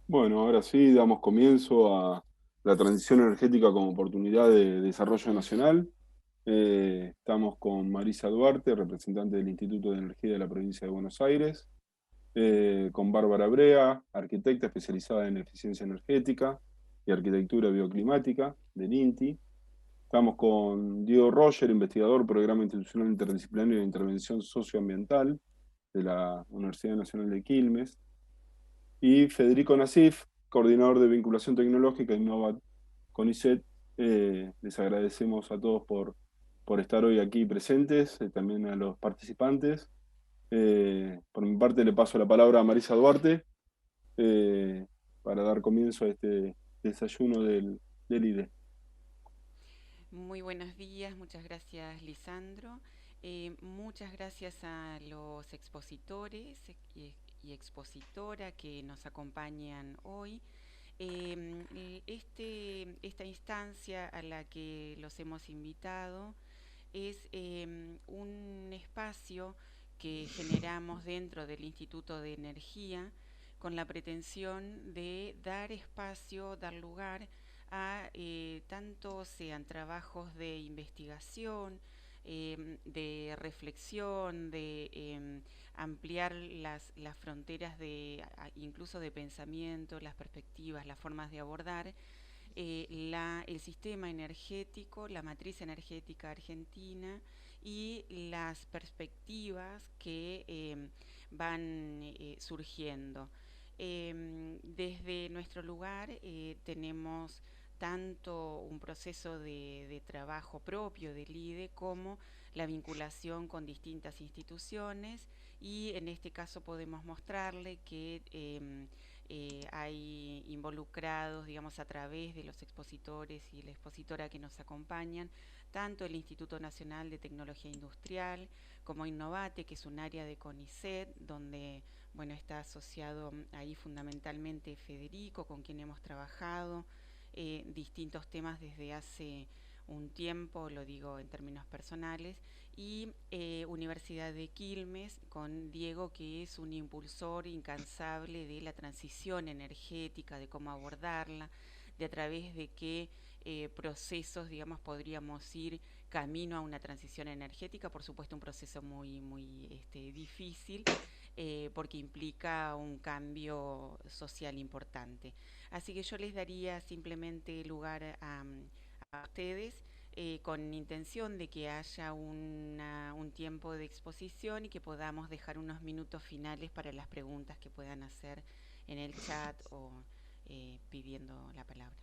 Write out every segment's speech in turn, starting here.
Bueno, ahora sí, damos comienzo a la transición energética como oportunidad de desarrollo nacional. Estamos con Marisa Duarte, representante del Instituto de Energía de la provincia de Buenos Aires, con Bárbara Brea, arquitecta especializada en eficiencia energética y arquitectura bioclimática del INTI. Estamos con Diego Roger, investigador, Programa Institucional Interdisciplinario de Intervención Socioambiental de la Universidad Nacional de Quilmes, y Federico Nasif, coordinador de vinculación tecnológica e Innova CONICET. Les agradecemos a todos por estar hoy aquí presentes, también a los participantes. Por mi parte le paso la palabra a Marisa Duarte eh, para dar comienzo a este desayuno del IDE. Muy buenos días, muchas gracias Lisandro. Muchas gracias a los expositores y expositora que nos acompañan hoy. Esta instancia a la que los hemos invitado es un espacio que generamos dentro del Instituto de Energía con la pretensión de dar espacio, dar lugar a tanto sean trabajos de investigación, de reflexión, de ampliar las fronteras incluso de pensamiento, las perspectivas, las formas de abordar el sistema energético, la matriz energética argentina y las perspectivas que van surgiendo. Desde nuestro lugar tenemos tanto un proceso de trabajo propio del IDE como la vinculación con distintas instituciones y en este caso podemos mostrarle que hay involucrados, digamos, a través de los expositores y la expositora que nos acompañan, tanto el Instituto Nacional de Tecnología Industrial como Innovate, que es un área de CONICET, donde bueno, está asociado ahí fundamentalmente Federico, con quien hemos trabajado distintos temas desde hace un tiempo, lo digo en términos personales, y Universidad de Quilmes con Diego, que es un impulsor incansable de la transición energética, de cómo abordarla, de a través de qué procesos, digamos, podríamos ir camino a una transición energética, por supuesto un proceso muy difícil, porque implica un cambio social importante. Así que yo les daría simplemente lugar a ustedes con intención de que haya un tiempo de exposición y que podamos dejar unos minutos finales para las preguntas que puedan hacer en el chat o pidiendo la palabra.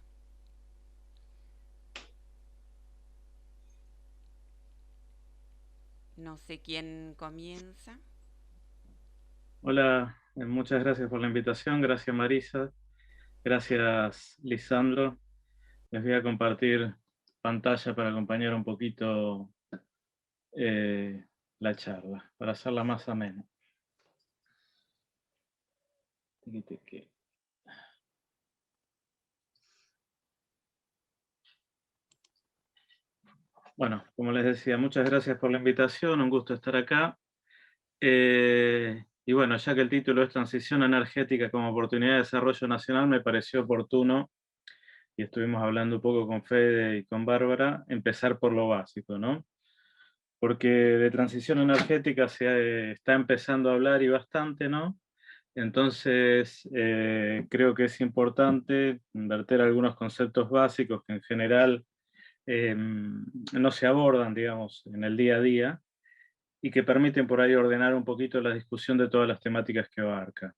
No sé quién comienza. Hola, muchas gracias por la invitación, gracias Marisa, gracias Lisandro. Les voy a compartir pantalla para acompañar un poquito eh, la charla, para hacerla más amena. Bueno, como les decía, muchas gracias por la invitación, un gusto estar acá. Y bueno, ya que el título es Transición Energética como Oportunidad de Desarrollo Nacional, me pareció oportuno, y estuvimos hablando un poco con Fede y con Bárbara, empezar por lo básico, ¿no? Porque de transición energética se está empezando a hablar y bastante, ¿no? Entonces, creo que es importante verter algunos conceptos básicos que en general no se abordan, digamos, en el día a día y que permiten por ahí ordenar un poquito la discusión de todas las temáticas que abarca.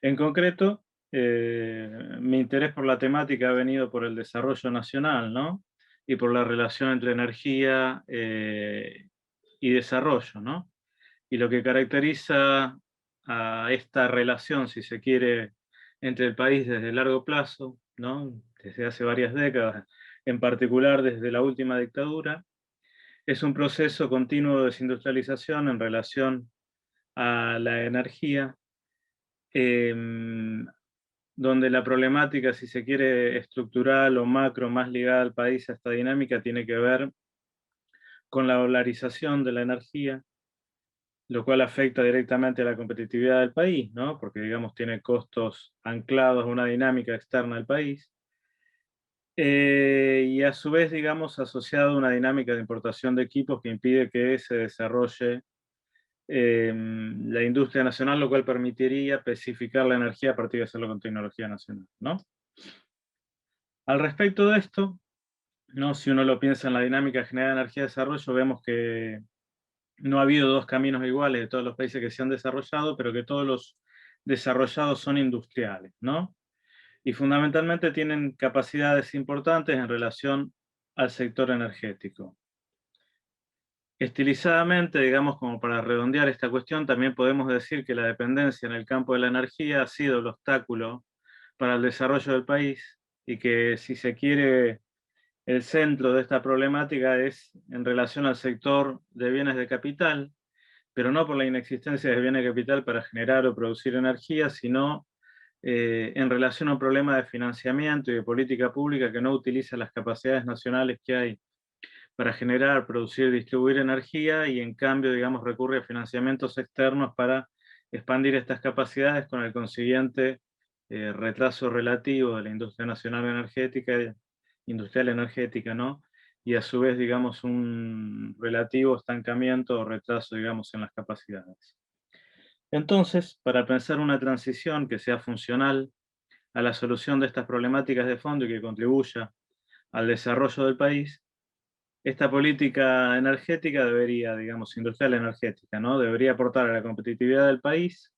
En concreto, mi interés por la temática ha venido por el desarrollo nacional, ¿no? Y por la relación entre energía y desarrollo, ¿no? Y lo que caracteriza a esta relación, si se quiere, entre el país desde largo plazo, ¿no? Desde hace varias décadas, en particular desde la última dictadura, es un proceso continuo de desindustrialización en relación a la energía, eh, donde la problemática, si se quiere, estructural o macro, más ligada al país, a esta dinámica, tiene que ver con la dolarización de la energía lo cual afecta directamente a la competitividad del país, ¿no? Porque, digamos, tiene costos anclados a una dinámica externa del país. Y a su vez, digamos, asociado a una dinámica de importación de equipos que impide que se desarrolle la industria nacional, lo cual permitiría especificar la energía a partir de hacerlo con tecnología nacional, ¿no? Al respecto de esto, ¿no? Si uno lo piensa en la dinámica generada de energía de desarrollo, vemos que no ha habido dos caminos iguales de todos los países que se han desarrollado, pero que todos los desarrollados son industriales, ¿no? Y fundamentalmente tienen capacidades importantes en relación al sector energético. Estilizadamente, digamos, como para redondear esta cuestión, también podemos decir que la dependencia en el campo de la energía ha sido el obstáculo para el desarrollo del país y que, si se quiere, el centro de esta problemática es en relación al sector de bienes de capital, pero no por la inexistencia de bienes de capital para generar o producir energía, sino en relación a un problema de financiamiento y de política pública que no utiliza las capacidades nacionales que hay para generar, producir y distribuir energía, y en cambio, digamos, recurre a financiamientos externos para expandir estas capacidades, con el consiguiente retraso relativo de la industria nacional energética, industrial energética, ¿no? Y a su vez, digamos, un relativo estancamiento o retraso, digamos, en las capacidades. Entonces, para pensar una transición que sea funcional a la solución de estas problemáticas de fondo y que contribuya al desarrollo del país, esta política energética debería, digamos, industrial energética, ¿no? Debería aportar a la competitividad del país,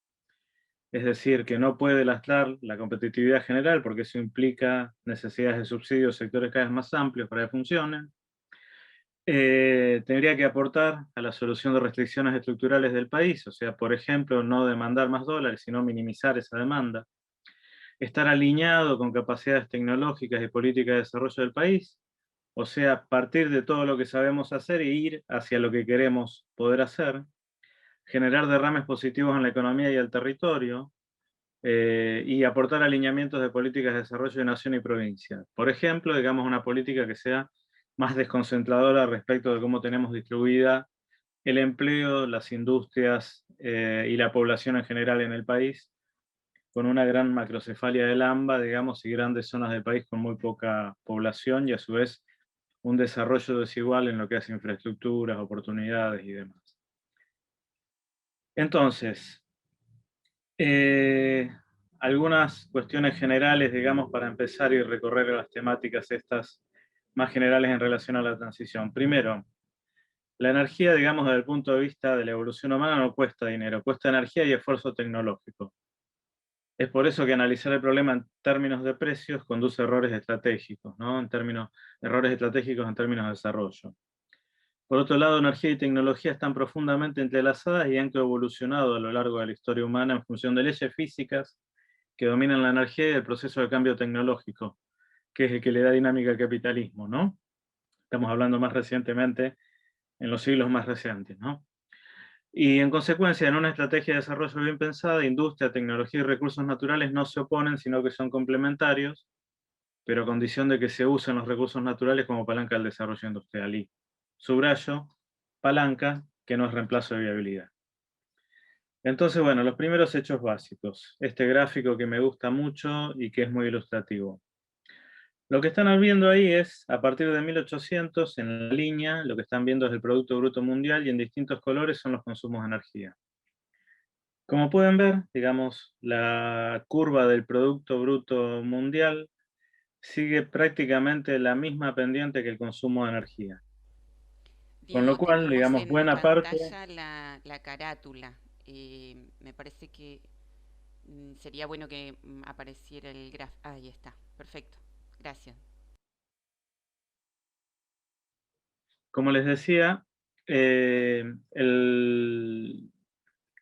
es decir, que no puede lastrar la competitividad general porque eso implica necesidades de subsidios, sectores cada vez más amplios para que funcionen. Tendría que aportar a la solución de restricciones estructurales del país, o sea, por ejemplo, no demandar más dólares, sino minimizar esa demanda. Estar alineado con capacidades tecnológicas y políticas de desarrollo del país, o sea, partir de todo lo que sabemos hacer e ir hacia lo que queremos poder hacer, generar derrames positivos en la economía y el territorio, y aportar alineamientos de políticas de desarrollo de nación y provincia. Por ejemplo, digamos, una política que sea más desconcentradora respecto de cómo tenemos distribuida el empleo, las industrias y la población en general en el país, con una gran macrocefalia del AMBA, digamos, y grandes zonas del país con muy poca población, y a su vez un desarrollo desigual en lo que hace infraestructuras, oportunidades y demás. Entonces, algunas cuestiones generales, digamos, para empezar y recorrer las temáticas estas más generales en relación a la transición. Primero, la energía, digamos, desde el punto de vista de la evolución humana no cuesta dinero, cuesta energía y esfuerzo tecnológico. Es por eso que analizar el problema en términos de precios conduce a errores estratégicos, ¿no? Errores estratégicos en términos de desarrollo. Por otro lado, energía y tecnología están profundamente entrelazadas y han evolucionado a lo largo de la historia humana en función de leyes físicas que dominan la energía y el proceso de cambio tecnológico, que es el que le da dinámica al capitalismo, ¿no? Estamos hablando más recientemente, en los siglos más recientes, ¿no? Y en consecuencia, en una estrategia de desarrollo bien pensada, industria, tecnología y recursos naturales no se oponen, sino que son complementarios, pero a condición de que se usen los recursos naturales como palanca del desarrollo industrial. Y subrayo, palanca, que no es reemplazo de viabilidad. Entonces, bueno, los primeros hechos básicos. Este gráfico que me gusta mucho y que es muy ilustrativo. Lo que están viendo ahí es, a partir de 1800, en la línea, lo que están viendo es el Producto Bruto Mundial, y en distintos colores son los consumos de energía. Como pueden ver, digamos, la curva del Producto Bruto Mundial sigue prácticamente la misma pendiente que el consumo de energía. Con lo Diego, cual, tenemos digamos, en buena parte... pantalla la carátula. Me parece que sería bueno que apareciera el graf. Ahí está, perfecto. Gracias. Como les decía, el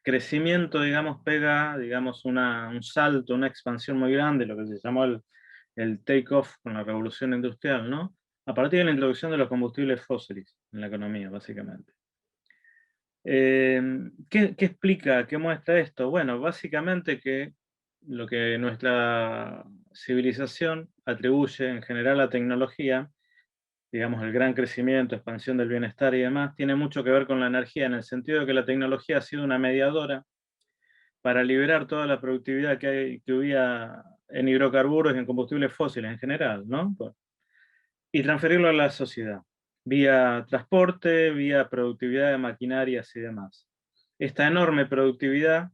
crecimiento, digamos, pega, digamos, un salto, una expansión muy grande, lo que se llamó el take-off con la revolución industrial, ¿no? A partir de la introducción de los combustibles fósiles en la economía, básicamente. ¿Qué explica, qué muestra esto? Bueno, básicamente que lo que nuestra civilización atribuye en general a la tecnología digamos, el gran crecimiento, expansión del bienestar y demás, tiene mucho que ver con la energía, en el sentido de que la tecnología ha sido una mediadora para liberar toda la productividad que hubiera en hidrocarburos y en combustibles fósiles en general, ¿no? Y transferirlo a la sociedad, vía transporte, vía productividad de maquinarias y demás. Esta enorme productividad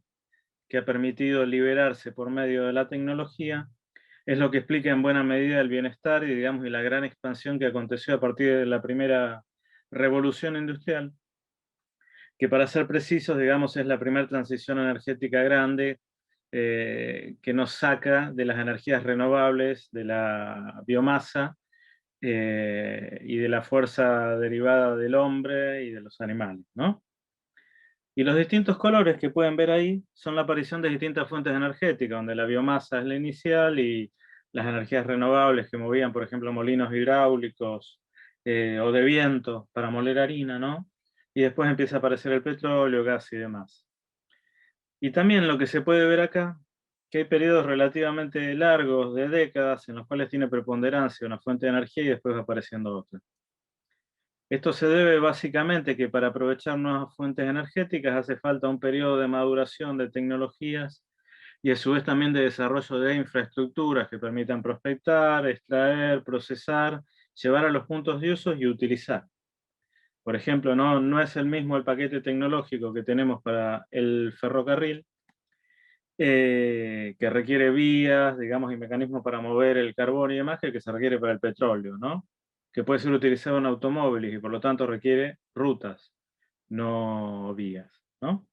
que ha permitido liberarse por medio de la tecnología es lo que explica en buena medida el bienestar y, digamos, y la gran expansión que aconteció a partir de la primera revolución industrial, que para ser precisos, digamos, es la primera transición energética grande que nos saca de las energías renovables, de la biomasa y de la fuerza derivada del hombre y de los animales, ¿no? Y los distintos colores que pueden ver ahí son la aparición de distintas fuentes energéticas, donde la biomasa es la inicial y las energías renovables que movían, por ejemplo, molinos hidráulicos o de viento para moler harina, ¿no? Y después empieza a aparecer el petróleo, gas y demás. Y también lo que se puede ver acá, que hay periodos relativamente largos de décadas en los cuales tiene preponderancia una fuente de energía y después va apareciendo otra. Esto se debe básicamente que para aprovechar nuevas fuentes energéticas hace falta un periodo de maduración de tecnologías y a su vez también de desarrollo de infraestructuras que permitan prospectar, extraer, procesar, llevar a los puntos de uso y utilizar. Por ejemplo, no es el mismo el paquete tecnológico que tenemos para el ferrocarril, que requiere vías, digamos, y mecanismos para mover el carbón y demás, que el que se requiere para el petróleo, ¿no? Que puede ser utilizado en automóviles y por lo tanto requiere rutas, no vías, ¿no?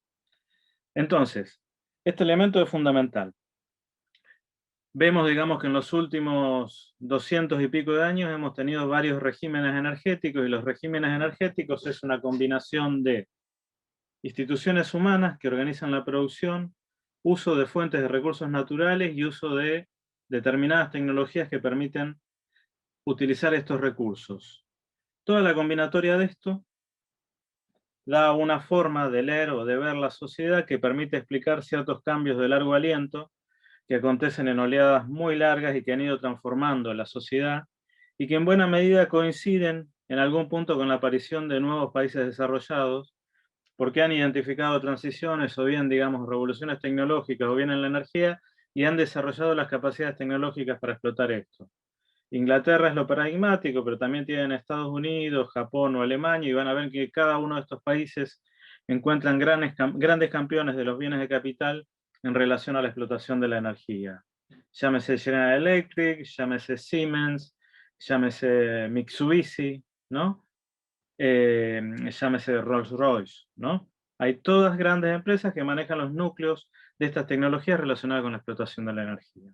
Entonces, este elemento es fundamental. Vemos, digamos, que en los últimos 200 y pico de años hemos tenido varios regímenes energéticos, y los regímenes energéticos es una combinación de instituciones humanas que organizan la producción, uso de fuentes de recursos naturales y uso de determinadas tecnologías que permiten utilizar estos recursos. Toda la combinatoria de esto da una forma de leer o de ver la sociedad que permite explicar ciertos cambios de largo aliento que acontecen en oleadas muy largas y que han ido transformando la sociedad y que en buena medida coinciden en algún punto con la aparición de nuevos países desarrollados, porque han identificado transiciones o bien, digamos, revoluciones tecnológicas o bien en la energía y han desarrollado las capacidades tecnológicas para explotar esto. Inglaterra es lo paradigmático, pero también tienen Estados Unidos, Japón o Alemania, y van a ver que cada uno de estos países encuentran grandes campeones de los bienes de capital en relación a la explotación de la energía. Llámese General Electric, llámese Siemens, llámese Mitsubishi, ¿no? Llámese Rolls-Royce, ¿no? Hay todas grandes empresas que manejan los núcleos de estas tecnologías relacionadas con la explotación de la energía.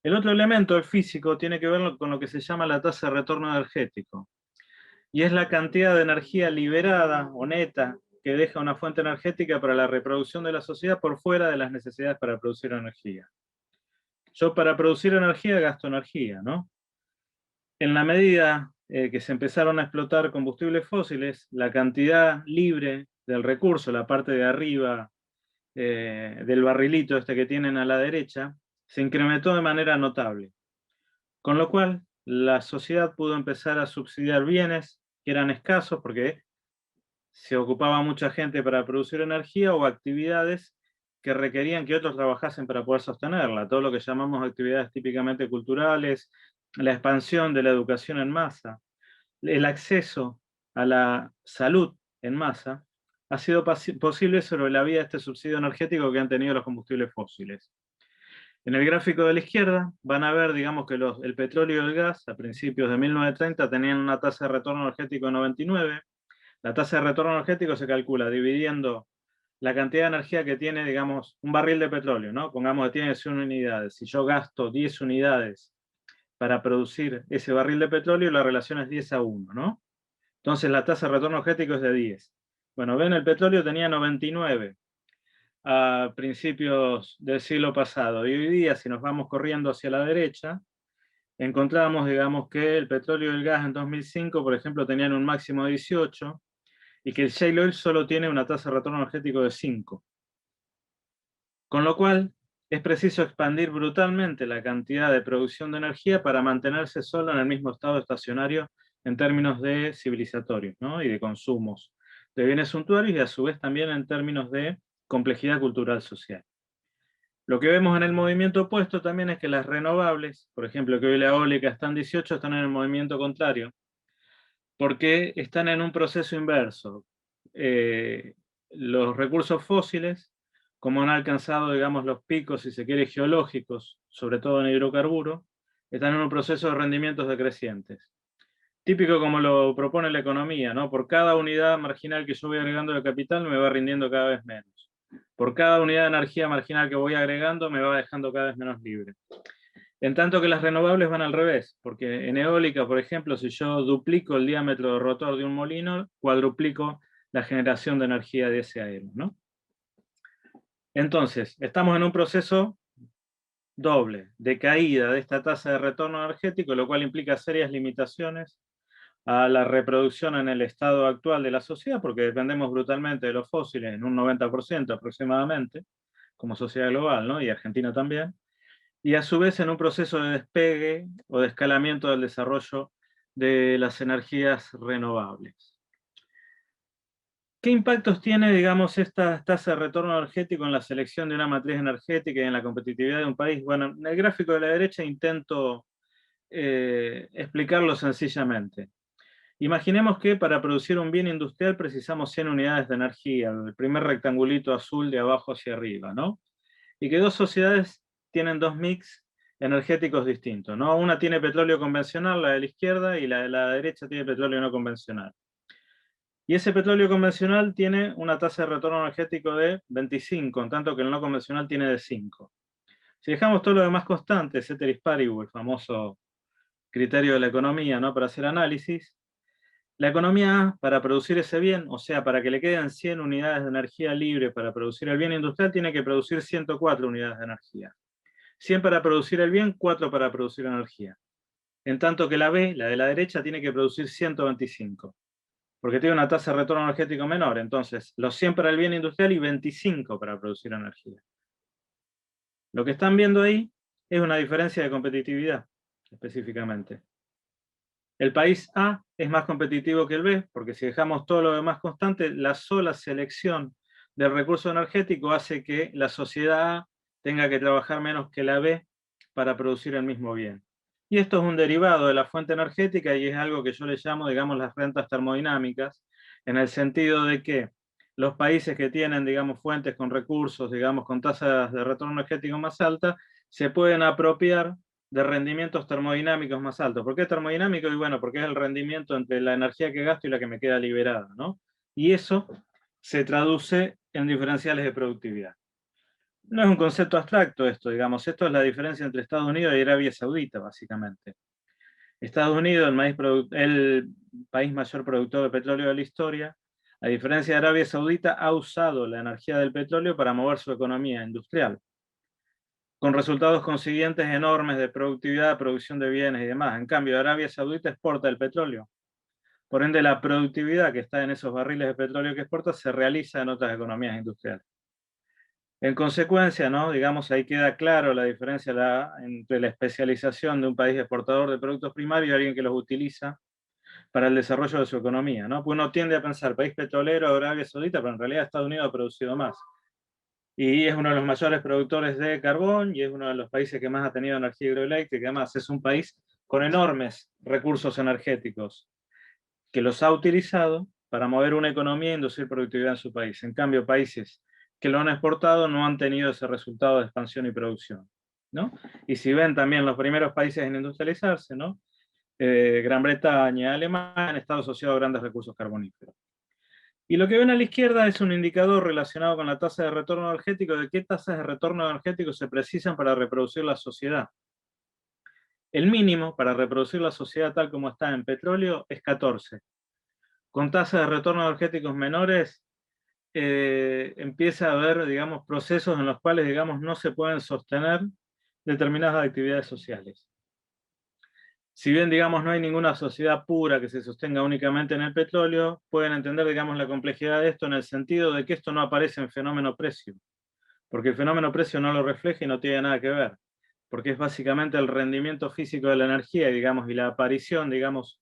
El otro elemento, el físico, tiene que ver con lo que se llama la tasa de retorno energético, y es la cantidad de energía liberada o neta que deja una fuente energética para la reproducción de la sociedad por fuera de las necesidades para producir energía. Yo para producir energía gasto energía, ¿no? En la medida que se empezaron a explotar combustibles fósiles, la cantidad libre del recurso, la parte de arriba del barrilito este que tienen a la derecha, se incrementó de manera notable. Con lo cual, la sociedad pudo empezar a subsidiar bienes que eran escasos porque se ocupaba mucha gente para producir energía o actividades que requerían que otros trabajasen para poder sostenerla. Todo lo que llamamos actividades típicamente culturales, la expansión de la educación en masa, el acceso a la salud en masa, ha sido posible sobre la vía de este subsidio energético que han tenido los combustibles fósiles. En el gráfico de la izquierda van a ver, digamos, que el petróleo y el gas a principios de 1930 tenían una tasa de retorno energético de 99. La tasa de retorno energético se calcula dividiendo la cantidad de energía que tiene, digamos, un barril de petróleo, ¿no? Pongamos que tiene 100 unidades. Si yo gasto 10 unidades para producir ese barril de petróleo, la relación es 10:1, ¿no? Entonces la tasa de retorno energético es de 10. Bueno, ven, el petróleo tenía 99 a principios del siglo pasado. Y hoy día, si nos vamos corriendo hacia la derecha, encontramos, digamos, que el petróleo y el gas en 2005, por ejemplo, tenían un máximo de 18, y que el shale oil solo tiene una tasa de retorno energético de 5. Con lo cual, es preciso expandir brutalmente la cantidad de producción de energía para mantenerse solo en el mismo estado estacionario en términos de civilizatorios, ¿no? Y de consumos de bienes suntuarios, y a su vez también en términos de complejidad cultural social. Lo que vemos en el movimiento opuesto también es que las renovables, por ejemplo, que hoy la eólica está en 18, están en el movimiento contrario, porque están en un proceso inverso. Los recursos fósiles, como han alcanzado, digamos, los picos, si se quiere, geológicos, sobre todo en hidrocarburos, están en un proceso de rendimientos decrecientes. Típico como lo propone la economía, ¿no? Por cada unidad marginal que yo voy agregando de capital, me va rindiendo cada vez menos. Por cada unidad de energía marginal que voy agregando, me va dejando cada vez menos libre. En tanto que las renovables van al revés, porque en eólica, por ejemplo, si yo duplico el diámetro de rotor de un molino, cuadruplico la generación de energía de ese aero, ¿no? Entonces, estamos en un proceso doble, de caída de esta tasa de retorno energético, lo cual implica serias limitaciones a la reproducción en el estado actual de la sociedad, porque dependemos brutalmente de los fósiles en un 90% aproximadamente, como sociedad global, ¿no? Y Argentina también, y a su vez en un proceso de despegue o de escalamiento del desarrollo de las energías renovables. ¿Qué impactos tiene, digamos, esta tasa de retorno energético en la selección de una matriz energética y en la competitividad de un país? Bueno, en el gráfico de la derecha intento explicarlo sencillamente. Imaginemos que para producir un bien industrial precisamos 100 unidades de energía, el primer rectangulito azul de abajo hacia arriba, ¿no? Y que dos sociedades tienen dos mix energéticos distintos, ¿no? Una tiene petróleo convencional, la de la izquierda, y la de la derecha tiene petróleo no convencional. Y ese petróleo convencional tiene una tasa de retorno energético de 25, en tanto que el no convencional tiene de 5. Si dejamos todo lo demás constante, ceteris paribus, el famoso criterio de la economía, ¿no? Para hacer análisis, la economía, para producir ese bien, o sea, para que le queden 100 unidades de energía libre para producir el bien industrial, tiene que producir 104 unidades de energía. 100 para producir el bien, 4 para producir energía. En tanto que la B, la de la derecha, tiene que producir 125, porque tiene una tasa de retorno energético menor. Entonces, los 100 para el bien industrial y 25 para producir energía. Lo que están viendo ahí es una diferencia de competitividad, específicamente. El país A es más competitivo que el B, porque si dejamos todo lo demás constante, la sola selección del recurso energético hace que la sociedad A tenga que trabajar menos que la B para producir el mismo bien. Y esto es un derivado de la fuente energética y es algo que yo le llamo, digamos, las rentas termodinámicas, en el sentido de que los países que tienen, digamos, fuentes con recursos, digamos, con tasas de retorno energético más altas, se pueden apropiar de rendimientos termodinámicos más altos. ¿Por qué termodinámico? Y bueno, porque es el rendimiento entre la energía que gasto y la que me queda liberada, ¿no? Y eso se traduce en diferenciales de productividad. No es un concepto abstracto esto, digamos, esto es la diferencia entre Estados Unidos y Arabia Saudita, básicamente. Estados Unidos, el país mayor productor de petróleo de la historia, a diferencia de Arabia Saudita, ha usado la energía del petróleo para mover su economía industrial, con resultados consiguientes enormes de productividad, producción de bienes y demás. En cambio, Arabia Saudita exporta el petróleo. Por ende, la productividad que está en esos barriles de petróleo que exporta se realiza en otras economías industriales. En consecuencia, ¿no? Digamos, ahí queda claro la diferencia entre la especialización de un país exportador de productos primarios y alguien que los utiliza para el desarrollo de su economía, ¿no? Pues uno tiende a pensar, país petrolero, Arabia Saudita, pero en realidad Estados Unidos ha producido más. Y es uno de los mayores productores de carbón y es uno de los países que más ha tenido energía hidroeléctrica. Además, es un país con enormes recursos energéticos que los ha utilizado para mover una economía e inducir productividad en su país. En cambio, países que lo han exportado no han tenido ese resultado de expansión y producción, ¿no? Y si ven también los primeros países en industrializarse, ¿no? Gran Bretaña, Alemania, han estado asociados a grandes recursos carboníferos. Y lo que ven a la izquierda es un indicador relacionado con la tasa de retorno energético, de qué tasas de retorno energético se precisan para reproducir la sociedad. El mínimo para reproducir la sociedad tal como está en petróleo es 14. Con tasas de retorno energéticos menores empieza a haber, digamos, procesos en los cuales, digamos, no se pueden sostener determinadas actividades sociales. Si bien, digamos, no hay ninguna sociedad pura que se sostenga únicamente en el petróleo, pueden entender, digamos, la complejidad de esto en el sentido de que esto no aparece en fenómeno precio, porque el fenómeno precio no lo refleja y no tiene nada que ver, porque es básicamente el rendimiento físico de la energía, digamos, y la aparición, digamos,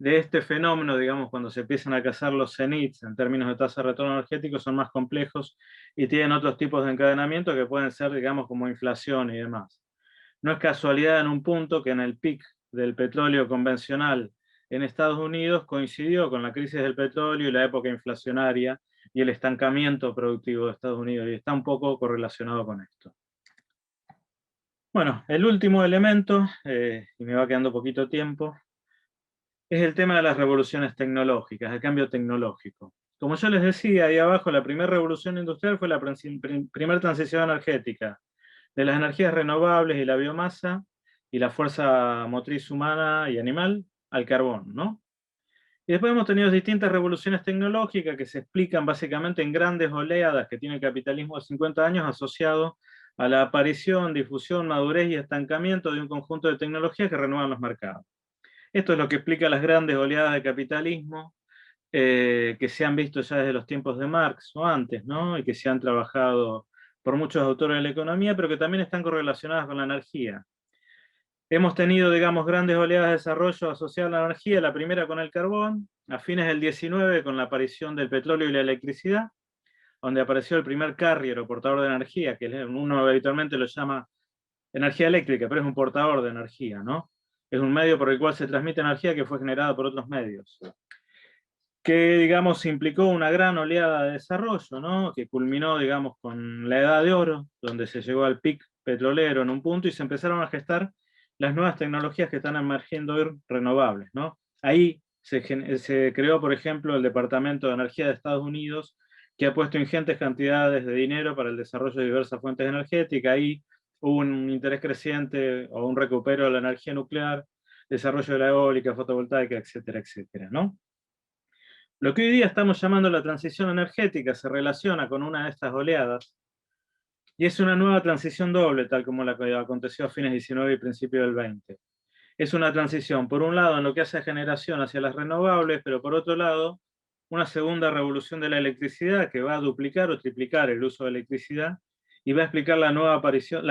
de este fenómeno, digamos, cuando se empiezan a cazar los cenits en términos de tasa de retorno energético, son más complejos y tienen otros tipos de encadenamiento que pueden ser, digamos, como inflación y demás. No es casualidad en un punto que en el pic del petróleo convencional en Estados Unidos coincidió con la crisis del petróleo y la época inflacionaria y el estancamiento productivo de Estados Unidos, y está un poco correlacionado con esto. Bueno, el último elemento, y me va quedando poquito tiempo, es el tema de las revoluciones tecnológicas, el cambio tecnológico. Como yo les decía ahí abajo, la primera revolución industrial fue la primera transición energética de las energías renovables y la biomasa y la fuerza motriz humana y animal al carbón, ¿no? Y después hemos tenido distintas revoluciones tecnológicas que se explican básicamente en grandes oleadas que tiene el capitalismo de 50 años asociado a la aparición, difusión, madurez y estancamiento de un conjunto de tecnologías que renuevan los mercados. Esto es lo que explica las grandes oleadas de capitalismo que se han visto ya desde los tiempos de Marx o antes, ¿no? Y que se han trabajado por muchos autores de la economía, pero que también están correlacionadas con la energía. Hemos tenido, digamos, grandes oleadas de desarrollo asociadas a la energía, la primera con el carbón, a fines del 19 con la aparición del petróleo y la electricidad, donde apareció el primer carrier o portador de energía, que uno habitualmente lo llama energía eléctrica, pero es un portador de energía, ¿no? Es un medio por el cual se transmite energía que fue generada por otros medios. Que, digamos, implicó una gran oleada de desarrollo, ¿no? Que culminó, digamos, con la Edad de Oro, donde se llegó al pic petrolero en un punto y se empezaron a gestar las nuevas tecnologías que están emergiendo hoy renovables, ¿no? Ahí se creó, por ejemplo, el Departamento de Energía de Estados Unidos, que ha puesto ingentes cantidades de dinero para el desarrollo de diversas fuentes energéticas. Ahí hubo un interés creciente o un recupero de la energía nuclear, desarrollo de la eólica, fotovoltaica, etcétera, etcétera, ¿no? Lo que hoy día estamos llamando la transición energética se relaciona con una de estas oleadas y es una nueva transición doble, tal como la que aconteció a fines del 19 y principio del 20. Es una transición, por un lado, en lo que hace a generación hacia las renovables, pero por otro lado, una segunda revolución de la electricidad que va a duplicar o triplicar el uso de electricidad y va a explicar la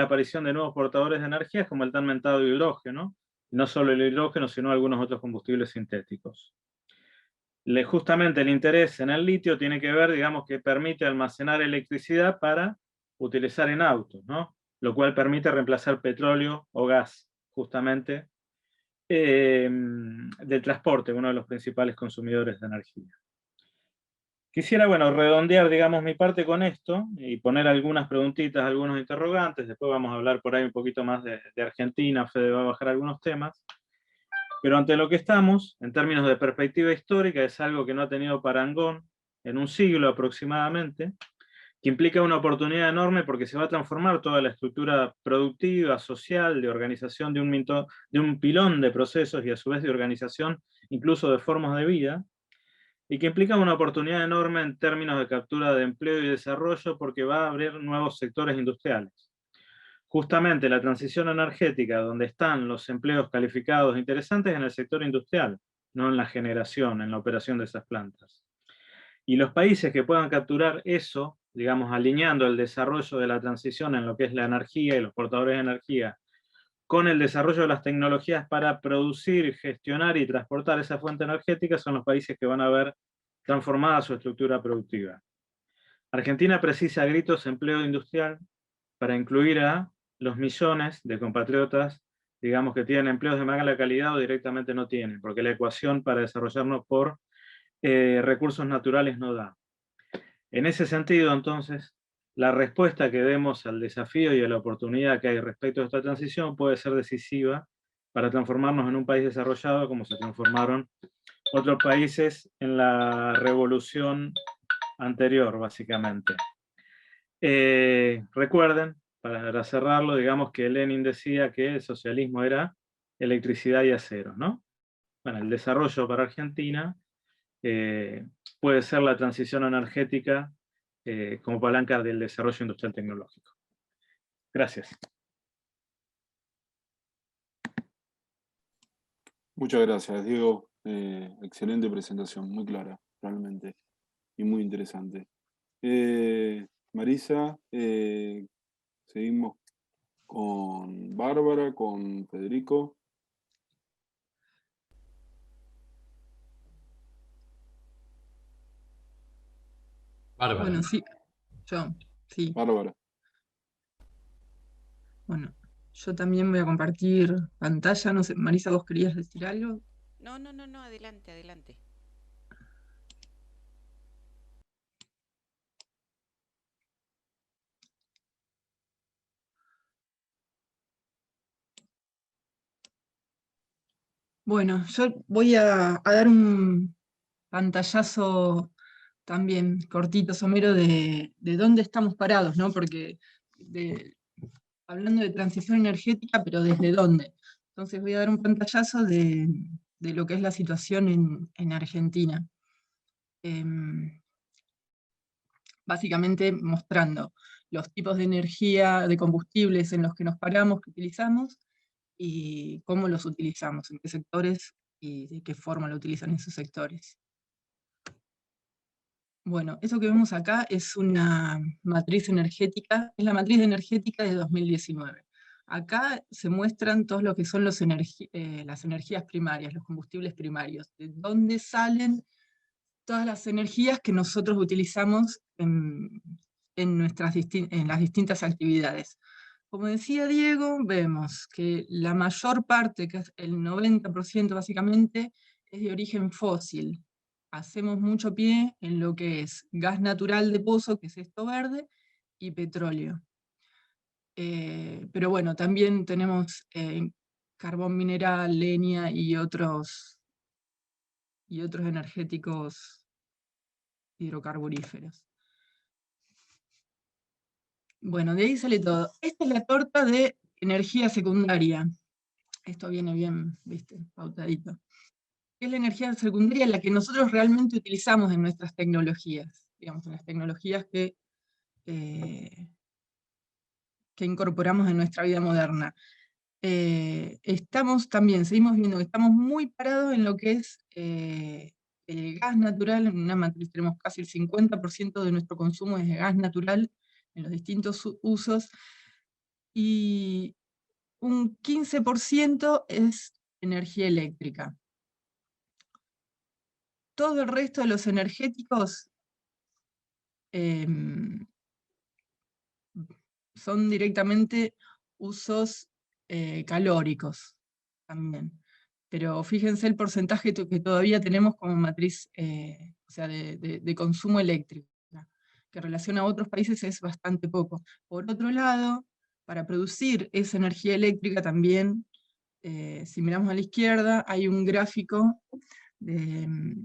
aparición de nuevos portadores de energías como el tan mentado hidrógeno, no solo el hidrógeno, sino algunos otros combustibles sintéticos. Justamente el interés en el litio tiene que ver, digamos, que permite almacenar electricidad para utilizar en autos, ¿no? Lo cual permite reemplazar petróleo o gas, justamente, del transporte, uno de los principales consumidores de energía. Quisiera, bueno, redondear, digamos, mi parte con esto y poner algunas preguntitas, algunos interrogantes. Después vamos a hablar por ahí un poquito más de Argentina. Fede va a bajar algunos temas. Pero ante lo que estamos, en términos de perspectiva histórica, es algo que no ha tenido parangón en un siglo aproximadamente, que implica una oportunidad enorme porque se va a transformar toda la estructura productiva, social, de organización de un pilón de procesos y a su vez de organización incluso de formas de vida, y que implica una oportunidad enorme en términos de captura de empleo y desarrollo porque va a abrir nuevos sectores industriales. Justamente la transición energética, donde están los empleos calificados interesantes en el sector industrial, no en la generación, en la operación de esas plantas. Y los países que puedan capturar eso, digamos, alineando el desarrollo de la transición en lo que es la energía y los portadores de energía, con el desarrollo de las tecnologías para producir, gestionar y transportar esa fuente energética, son los países que van a ver transformada su estructura productiva. Argentina precisa a gritos empleo industrial para incluir a los millones de compatriotas, digamos, que tienen empleos de mala calidad o directamente no tienen, porque la ecuación para desarrollarnos por recursos naturales no da. En ese sentido, entonces, la respuesta que demos al desafío y a la oportunidad que hay respecto a esta transición puede ser decisiva para transformarnos en un país desarrollado como se transformaron otros países en la revolución anterior, básicamente. Recuerden, para cerrarlo, digamos que Lenin decía que el socialismo era electricidad y acero, ¿no? Bueno, el desarrollo para Argentina puede ser la transición energética como palanca del desarrollo industrial tecnológico. Gracias. Muchas gracias, Diego. Excelente presentación, muy clara, realmente, y muy interesante. Marisa, seguimos con Bárbara, con Federico. Bárbara. Bueno, sí, sí. Bárbara. Bueno, yo también voy a compartir pantalla. No sé, Marisa, ¿vos querías decir algo? No, adelante, adelante. Bueno, yo voy a dar un pantallazo también cortito, somero, de dónde estamos parados, ¿no? Porque hablando de transición energética, pero ¿desde dónde? Entonces voy a dar un pantallazo de lo que es la situación en Argentina. Básicamente mostrando los tipos de energía, de combustibles en los que nos paramos, que utilizamos, y cómo los utilizamos, en qué sectores y de qué forma lo utilizan esos sectores. Bueno, eso que vemos acá es una matriz energética, es la matriz energética de 2019. Acá se muestran todos lo que son las energías primarias, los combustibles primarios, de dónde salen todas las energías que nosotros utilizamos en las distintas actividades. Como decía Diego, vemos que la mayor parte, que es el 90% básicamente, es de origen fósil. Hacemos mucho pie en lo que es gas natural de pozo, que es esto verde, y petróleo. Pero bueno, también tenemos carbón mineral, leña y otros energéticos hidrocarburíferos. Bueno, de ahí sale todo. Esta es la torta de energía secundaria. Esto viene bien, viste, pautadito. Es la energía secundaria la que nosotros realmente utilizamos en nuestras tecnologías, digamos, en las tecnologías que incorporamos en nuestra vida moderna. Seguimos viendo que estamos muy parados en lo que es el gas natural. En una matriz tenemos casi el 50% de nuestro consumo es de gas natural en los distintos usos, y un 15% es energía eléctrica. Todo el resto de los energéticos son directamente usos calóricos también. Pero fíjense el porcentaje que todavía tenemos como matriz, o sea, de consumo eléctrico, que en relación a otros países es bastante poco. Por otro lado, para producir esa energía eléctrica también, si miramos a la izquierda, hay un gráfico de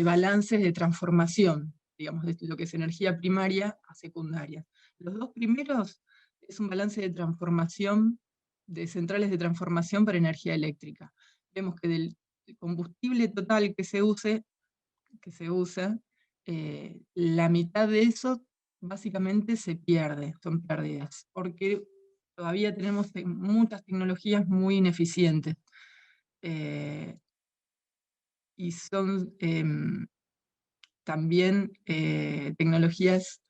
balances de transformación, digamos, de lo que es energía primaria a secundaria. Los dos primeros es un balance de transformación, de centrales de transformación para energía eléctrica. Vemos que del combustible total que se usa, la mitad de eso básicamente se pierde, son pérdidas, porque todavía tenemos muchas tecnologías muy ineficientes. Y son también tecnologías,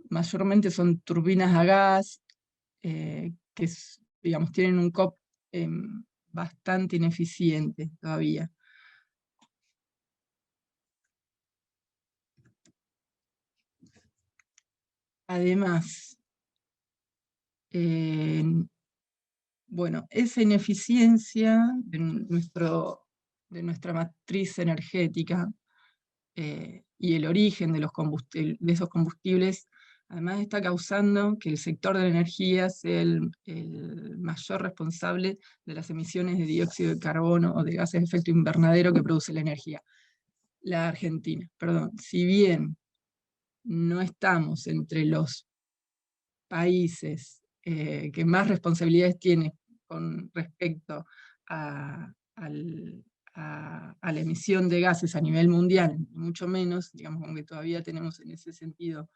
mayormente son turbinas a gas, que digamos, tienen un COP bastante ineficiente todavía. Además, bueno, esa ineficiencia de nuestra matriz energética y el origen de esos combustibles, además está causando que el sector de la energía sea el mayor responsable de las emisiones de dióxido de carbono o de gases de efecto invernadero que produce la energía. La Argentina, perdón, si bien no estamos entre los países que más responsabilidades tienen con respecto a la emisión de gases a nivel mundial, mucho menos, digamos, aunque todavía tenemos en ese sentido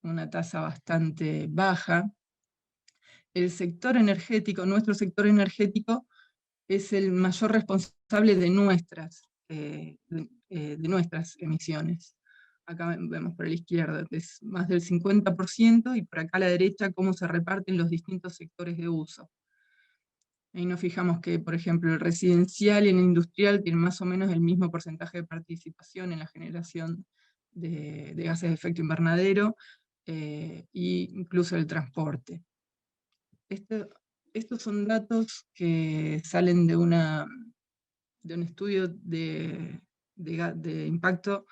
una tasa bastante baja. El sector energético, nuestro sector energético, es el mayor responsable de nuestras emisiones. Acá vemos por la izquierda, que es más del 50%, y por acá a la derecha cómo se reparten los distintos sectores de uso. Ahí nos fijamos que, por ejemplo, el residencial y el industrial tienen más o menos el mismo porcentaje de participación en la generación de gases de efecto invernadero, e incluso el transporte. Estos son datos que salen de un estudio de impacto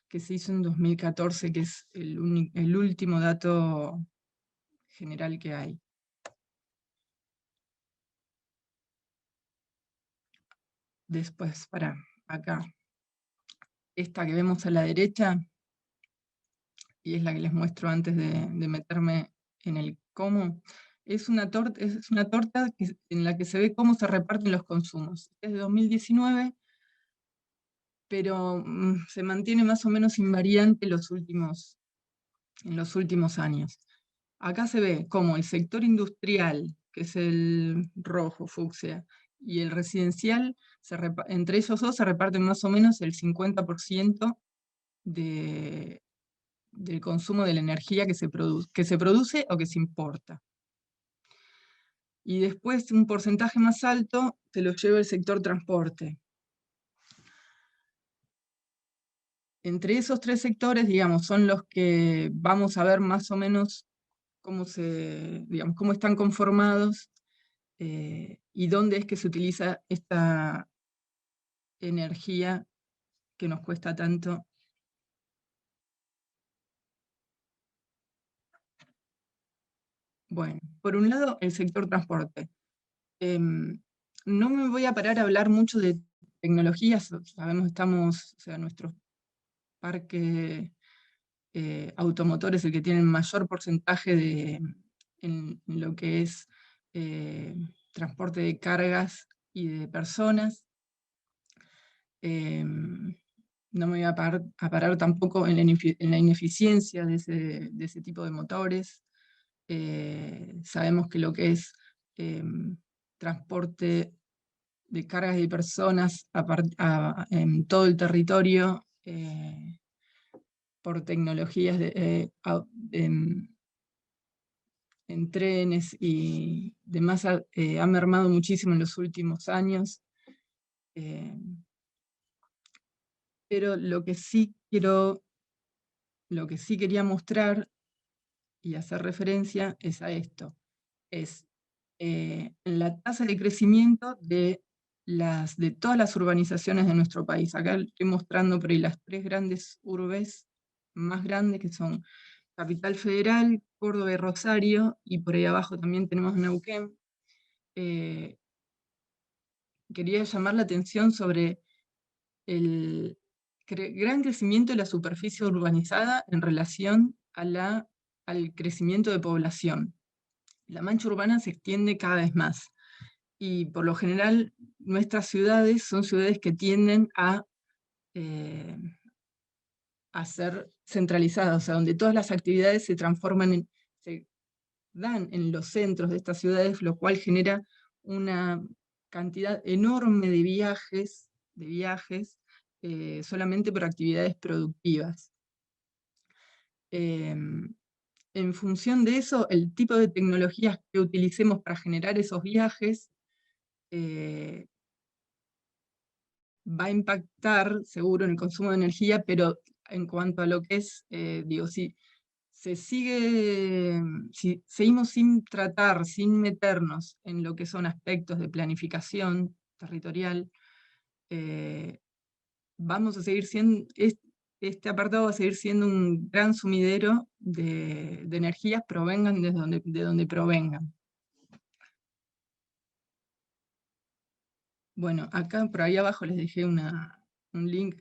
que se hizo en 2014, que es el último dato general que hay. Después, para acá, esta que vemos a la derecha, y es la que les muestro antes de meterme en el cómo, es una torta en la que se ve cómo se reparten los consumos. Es de 2019, pero se mantiene más o menos invariante en los últimos años. Acá se ve cómo el sector industrial, que es el rojo, fucsia, y el residencial, entre ellos dos se reparten más o menos el 50% del consumo de la energía que se produce o que se importa. Y después un porcentaje más alto se lo lleva el sector transporte. Entre esos tres sectores, digamos, son los que vamos a ver más o menos cómo están conformados y dónde es que se utiliza esta energía que nos cuesta tanto. Bueno, por un lado, el sector transporte. No me voy a parar a hablar mucho de tecnologías, sabemos nuestro parque automotor es el que tiene el mayor porcentaje en lo que es transporte de cargas y de personas. No me voy a parar tampoco en la ineficiencia de ese tipo de motores. Sabemos que lo que es transporte de cargas y personas en todo el territorio por tecnologías en trenes y demás ha mermado muchísimo en los últimos años. Pero lo que sí quería mostrar y hacer referencia es a esto. Es la tasa de crecimiento de todas las urbanizaciones de nuestro país. Acá estoy mostrando por ahí las tres grandes urbes más grandes, que son Capital Federal, Córdoba y Rosario, y por ahí abajo también tenemos Neuquén. Quería llamar la atención sobre el gran crecimiento de la superficie urbanizada en relación al crecimiento de población. La mancha urbana se extiende cada vez más, y por lo general nuestras ciudades son ciudades que tienden a ser centralizadas, o sea, donde todas las actividades se dan en los centros de estas ciudades, lo cual genera una cantidad enorme de viajes solamente por actividades productivas. En función de eso, el tipo de tecnologías que utilicemos para generar esos viajes va a impactar seguro en el consumo de energía, pero en cuanto a lo que es, si seguimos sin meternos en lo que son aspectos de planificación territorial, vamos a seguir siendo, este apartado va a seguir siendo un gran sumidero de energías, provengan de donde provengan. Bueno, acá por ahí abajo les dejé un link.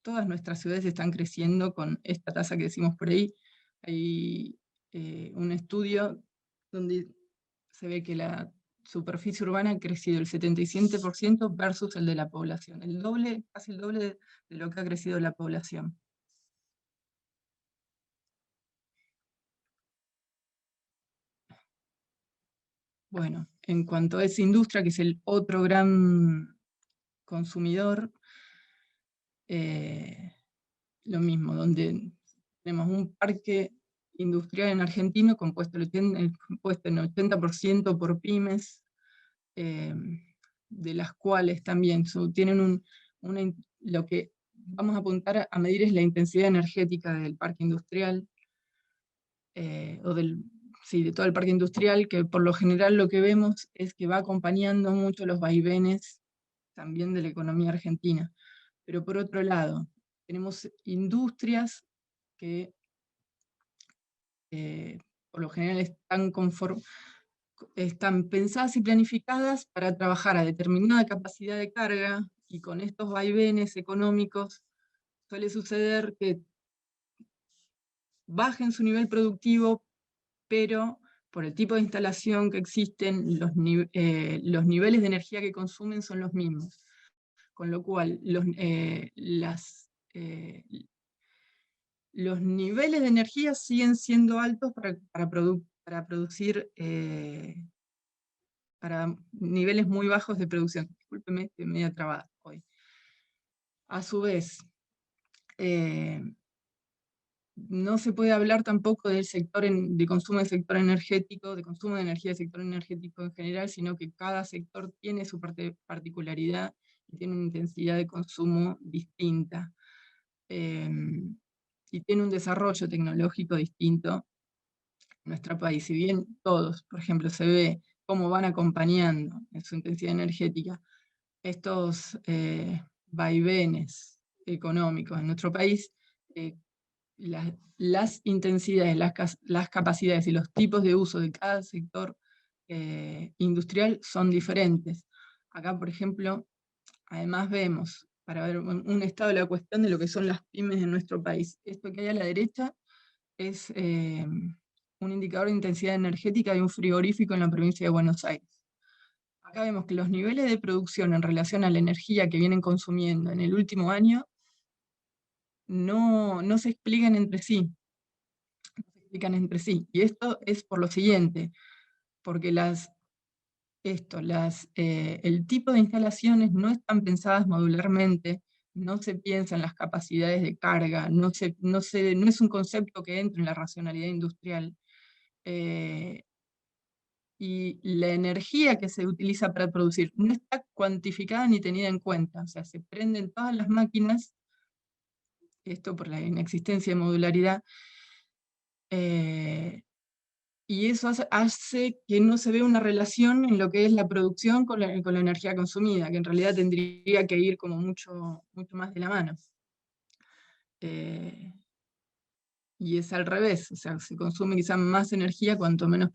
Todas nuestras ciudades están creciendo con esta tasa que decimos por ahí. Hay un estudio donde se ve que la superficie urbana ha crecido el 77% versus el de la población. Casi el doble de lo que ha crecido la población. Bueno, en cuanto a esa industria, que es el otro gran consumidor, lo mismo, donde tenemos un parque industrial en Argentina compuesto en 80% por pymes, de las cuales también tienen lo que vamos a apuntar a medir es la intensidad energética del parque industrial, de todo el parque industrial, que por lo general lo que vemos es que va acompañando mucho los vaivenes también de la economía argentina. Pero por otro lado, tenemos industrias que por lo general están pensadas y planificadas para trabajar a determinada capacidad de carga, y con estos vaivenes económicos suele suceder que bajen su nivel productivo, pero por el tipo de instalación que existen, los niveles de energía que consumen son los mismos. Con lo cual, los niveles de energía siguen siendo altos para producir, para niveles muy bajos de producción. Discúlpeme, estoy medio trabada hoy. A su vez, no se puede hablar tampoco del sector de consumo del sector energético, de consumo de energía del sector energético en general, sino que cada sector tiene su particularidad y tiene una intensidad de consumo distinta. Y tiene un desarrollo tecnológico distinto en nuestro país. Si bien todos, por ejemplo, se ve cómo van acompañando en su intensidad energética estos vaivenes económicos en nuestro país, las intensidades, las capacidades y los tipos de uso de cada sector industrial son diferentes. Acá, por ejemplo, además vemos, para ver un estado de la cuestión de lo que son las pymes en nuestro país. Esto que hay a la derecha es un indicador de intensidad energética de un frigorífico en la provincia de Buenos Aires. Acá vemos que los niveles de producción en relación a la energía que vienen consumiendo en el último año no se explican entre sí. Y esto es por lo siguiente, porque el tipo de instalaciones no están pensadas modularmente, no se piensa en las capacidades de carga, no es un concepto que entre en la racionalidad industrial. Y la energía que se utiliza para producir no está cuantificada ni tenida en cuenta. O sea, se prenden todas las máquinas, esto por la inexistencia de modularidad, y eso hace que no se vea una relación en lo que es la producción con la energía consumida, que en realidad tendría que ir como mucho más de la mano. Y es al revés, o sea, se consume quizá más energía cuanto menos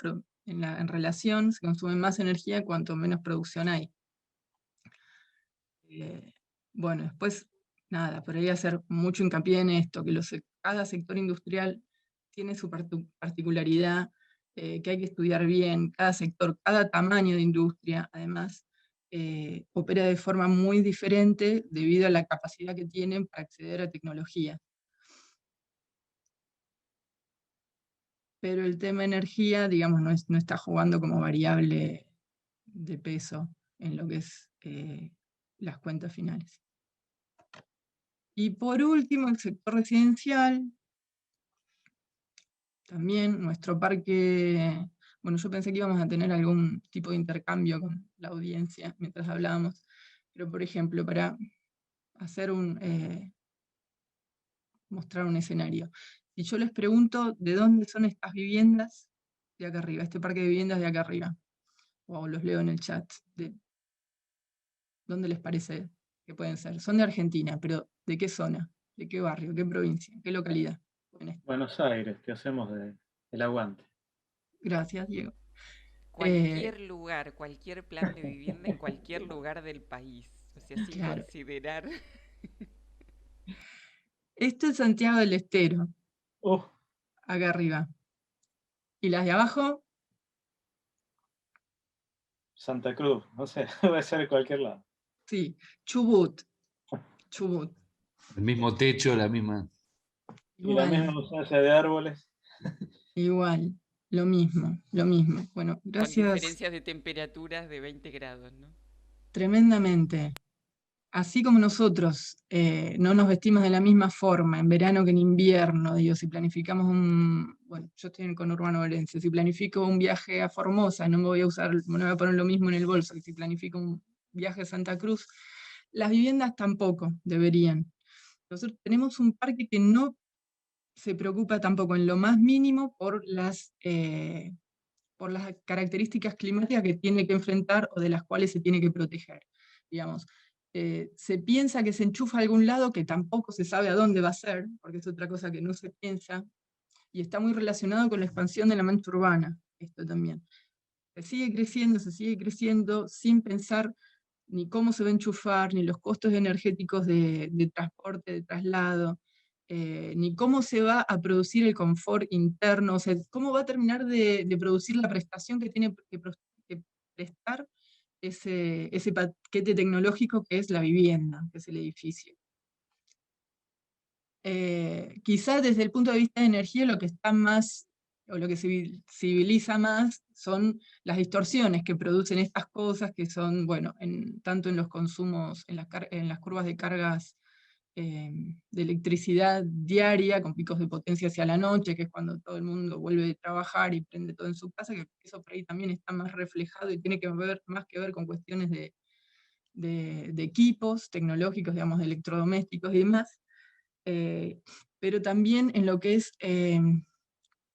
en relación, se consume más energía cuanto menos producción hay. Bueno, después, nada, por ahí hacer mucho hincapié en esto, que cada sector industrial tiene su particularidad, que hay que estudiar bien, cada sector, cada tamaño de industria, además, opera de forma muy diferente debido a la capacidad que tienen para acceder a tecnología. Pero el tema energía, digamos, no está jugando como variable de peso en lo que es las cuentas finales. Y por último, el sector residencial. También nuestro parque, bueno, yo pensé que íbamos a tener algún tipo de intercambio con la audiencia mientras hablábamos, pero por ejemplo, para hacer mostrar un escenario. Si yo les pregunto de dónde son estas viviendas de acá arriba, este parque de viviendas de acá arriba, o los leo en el chat, ¿dónde les parece que pueden ser? Son de Argentina, pero ¿de qué zona? ¿De qué barrio? ¿Qué provincia? ¿Qué localidad? Buenos Aires, ¿qué hacemos del aguante? Gracias, Diego. Cualquier lugar, cualquier plan de vivienda en cualquier lugar del país. O sea, sin claro. considerar. Esto es Santiago del Estero. Acá arriba. ¿Y las de abajo? Santa Cruz, no sé, puede ser de cualquier lado. Sí, Chubut. El mismo techo, la misma. Y la misma ausencia de árboles. Igual, lo mismo. Bueno, gracias. Con diferencias de temperaturas de 20 grados, ¿no? Tremendamente. así como nosotros no nos vestimos de la misma forma en verano que en invierno, digo, si planificamos bueno, yo estoy en el conurbano bonaerense, si planifico un viaje a Formosa, no me voy a poner lo mismo en el bolso que si planifico un viaje a Santa Cruz, las viviendas tampoco deberían. Nosotros tenemos un parque que no se preocupa tampoco en lo más mínimo por las características climáticas que tiene que enfrentar o de las cuales se tiene que proteger. Digamos, se piensa que se enchufa a algún lado que tampoco se sabe a dónde va a ser, porque es otra cosa que no se piensa, y está muy relacionado con la expansión de la mancha urbana, esto también. Se sigue creciendo sin pensar ni cómo se va a enchufar, ni los costos energéticos de transporte, de traslado, ni cómo se va a producir el confort interno, o sea, cómo va a terminar de producir la prestación que tiene que prestar ese paquete tecnológico que es la vivienda, que es el edificio. Quizá desde el punto de vista de energía lo que está más, o lo que civiliza más, son las distorsiones que producen estas cosas, que son, bueno, tanto en los consumos, en las curvas de cargas de electricidad diaria, con picos de potencia hacia la noche, que es cuando todo el mundo vuelve de trabajar y prende todo en su casa, que eso por ahí también está más reflejado y tiene más que ver con cuestiones de equipos tecnológicos, digamos, de electrodomésticos y demás, pero también en lo que es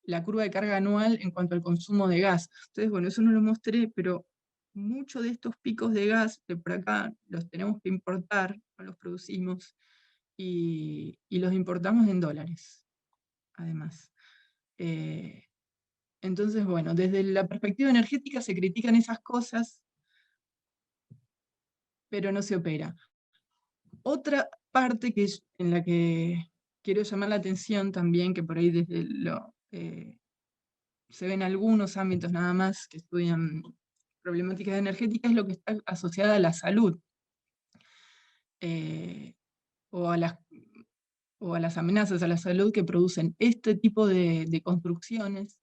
la curva de carga anual en cuanto al consumo de gas. Entonces, bueno, eso no lo mostré, pero muchos de estos picos de gas de por acá los tenemos que importar, no los producimos, y los importamos en dólares, además. Entonces, bueno, desde la perspectiva energética se critican esas cosas, pero no se opera. Otra parte en la que quiero llamar la atención también, que por ahí desde se ven algunos ámbitos nada más que estudian problemáticas energéticas, es lo que está asociada a la salud, o a las amenazas a la salud que producen este tipo de construcciones,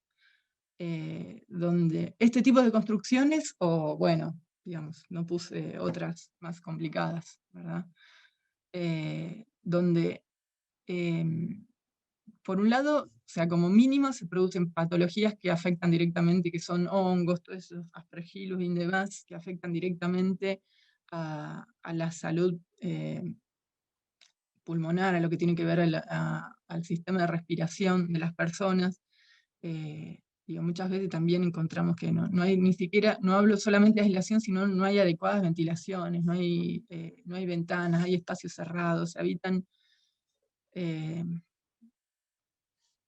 donde este tipo de construcciones, o bueno, digamos, no puse otras más complicadas, ¿verdad? Donde por un lado, o sea, como mínimo se producen patologías que afectan directamente, que son hongos, todos esos aspergillus y demás, que afectan directamente a la salud pulmonar, a lo que tiene que ver al sistema de respiración de las personas. Digo, muchas veces también encontramos que no hay ni siquiera, no hablo solamente de aislación, sino no hay adecuadas ventilaciones, no hay ventanas, hay espacios cerrados, se habitan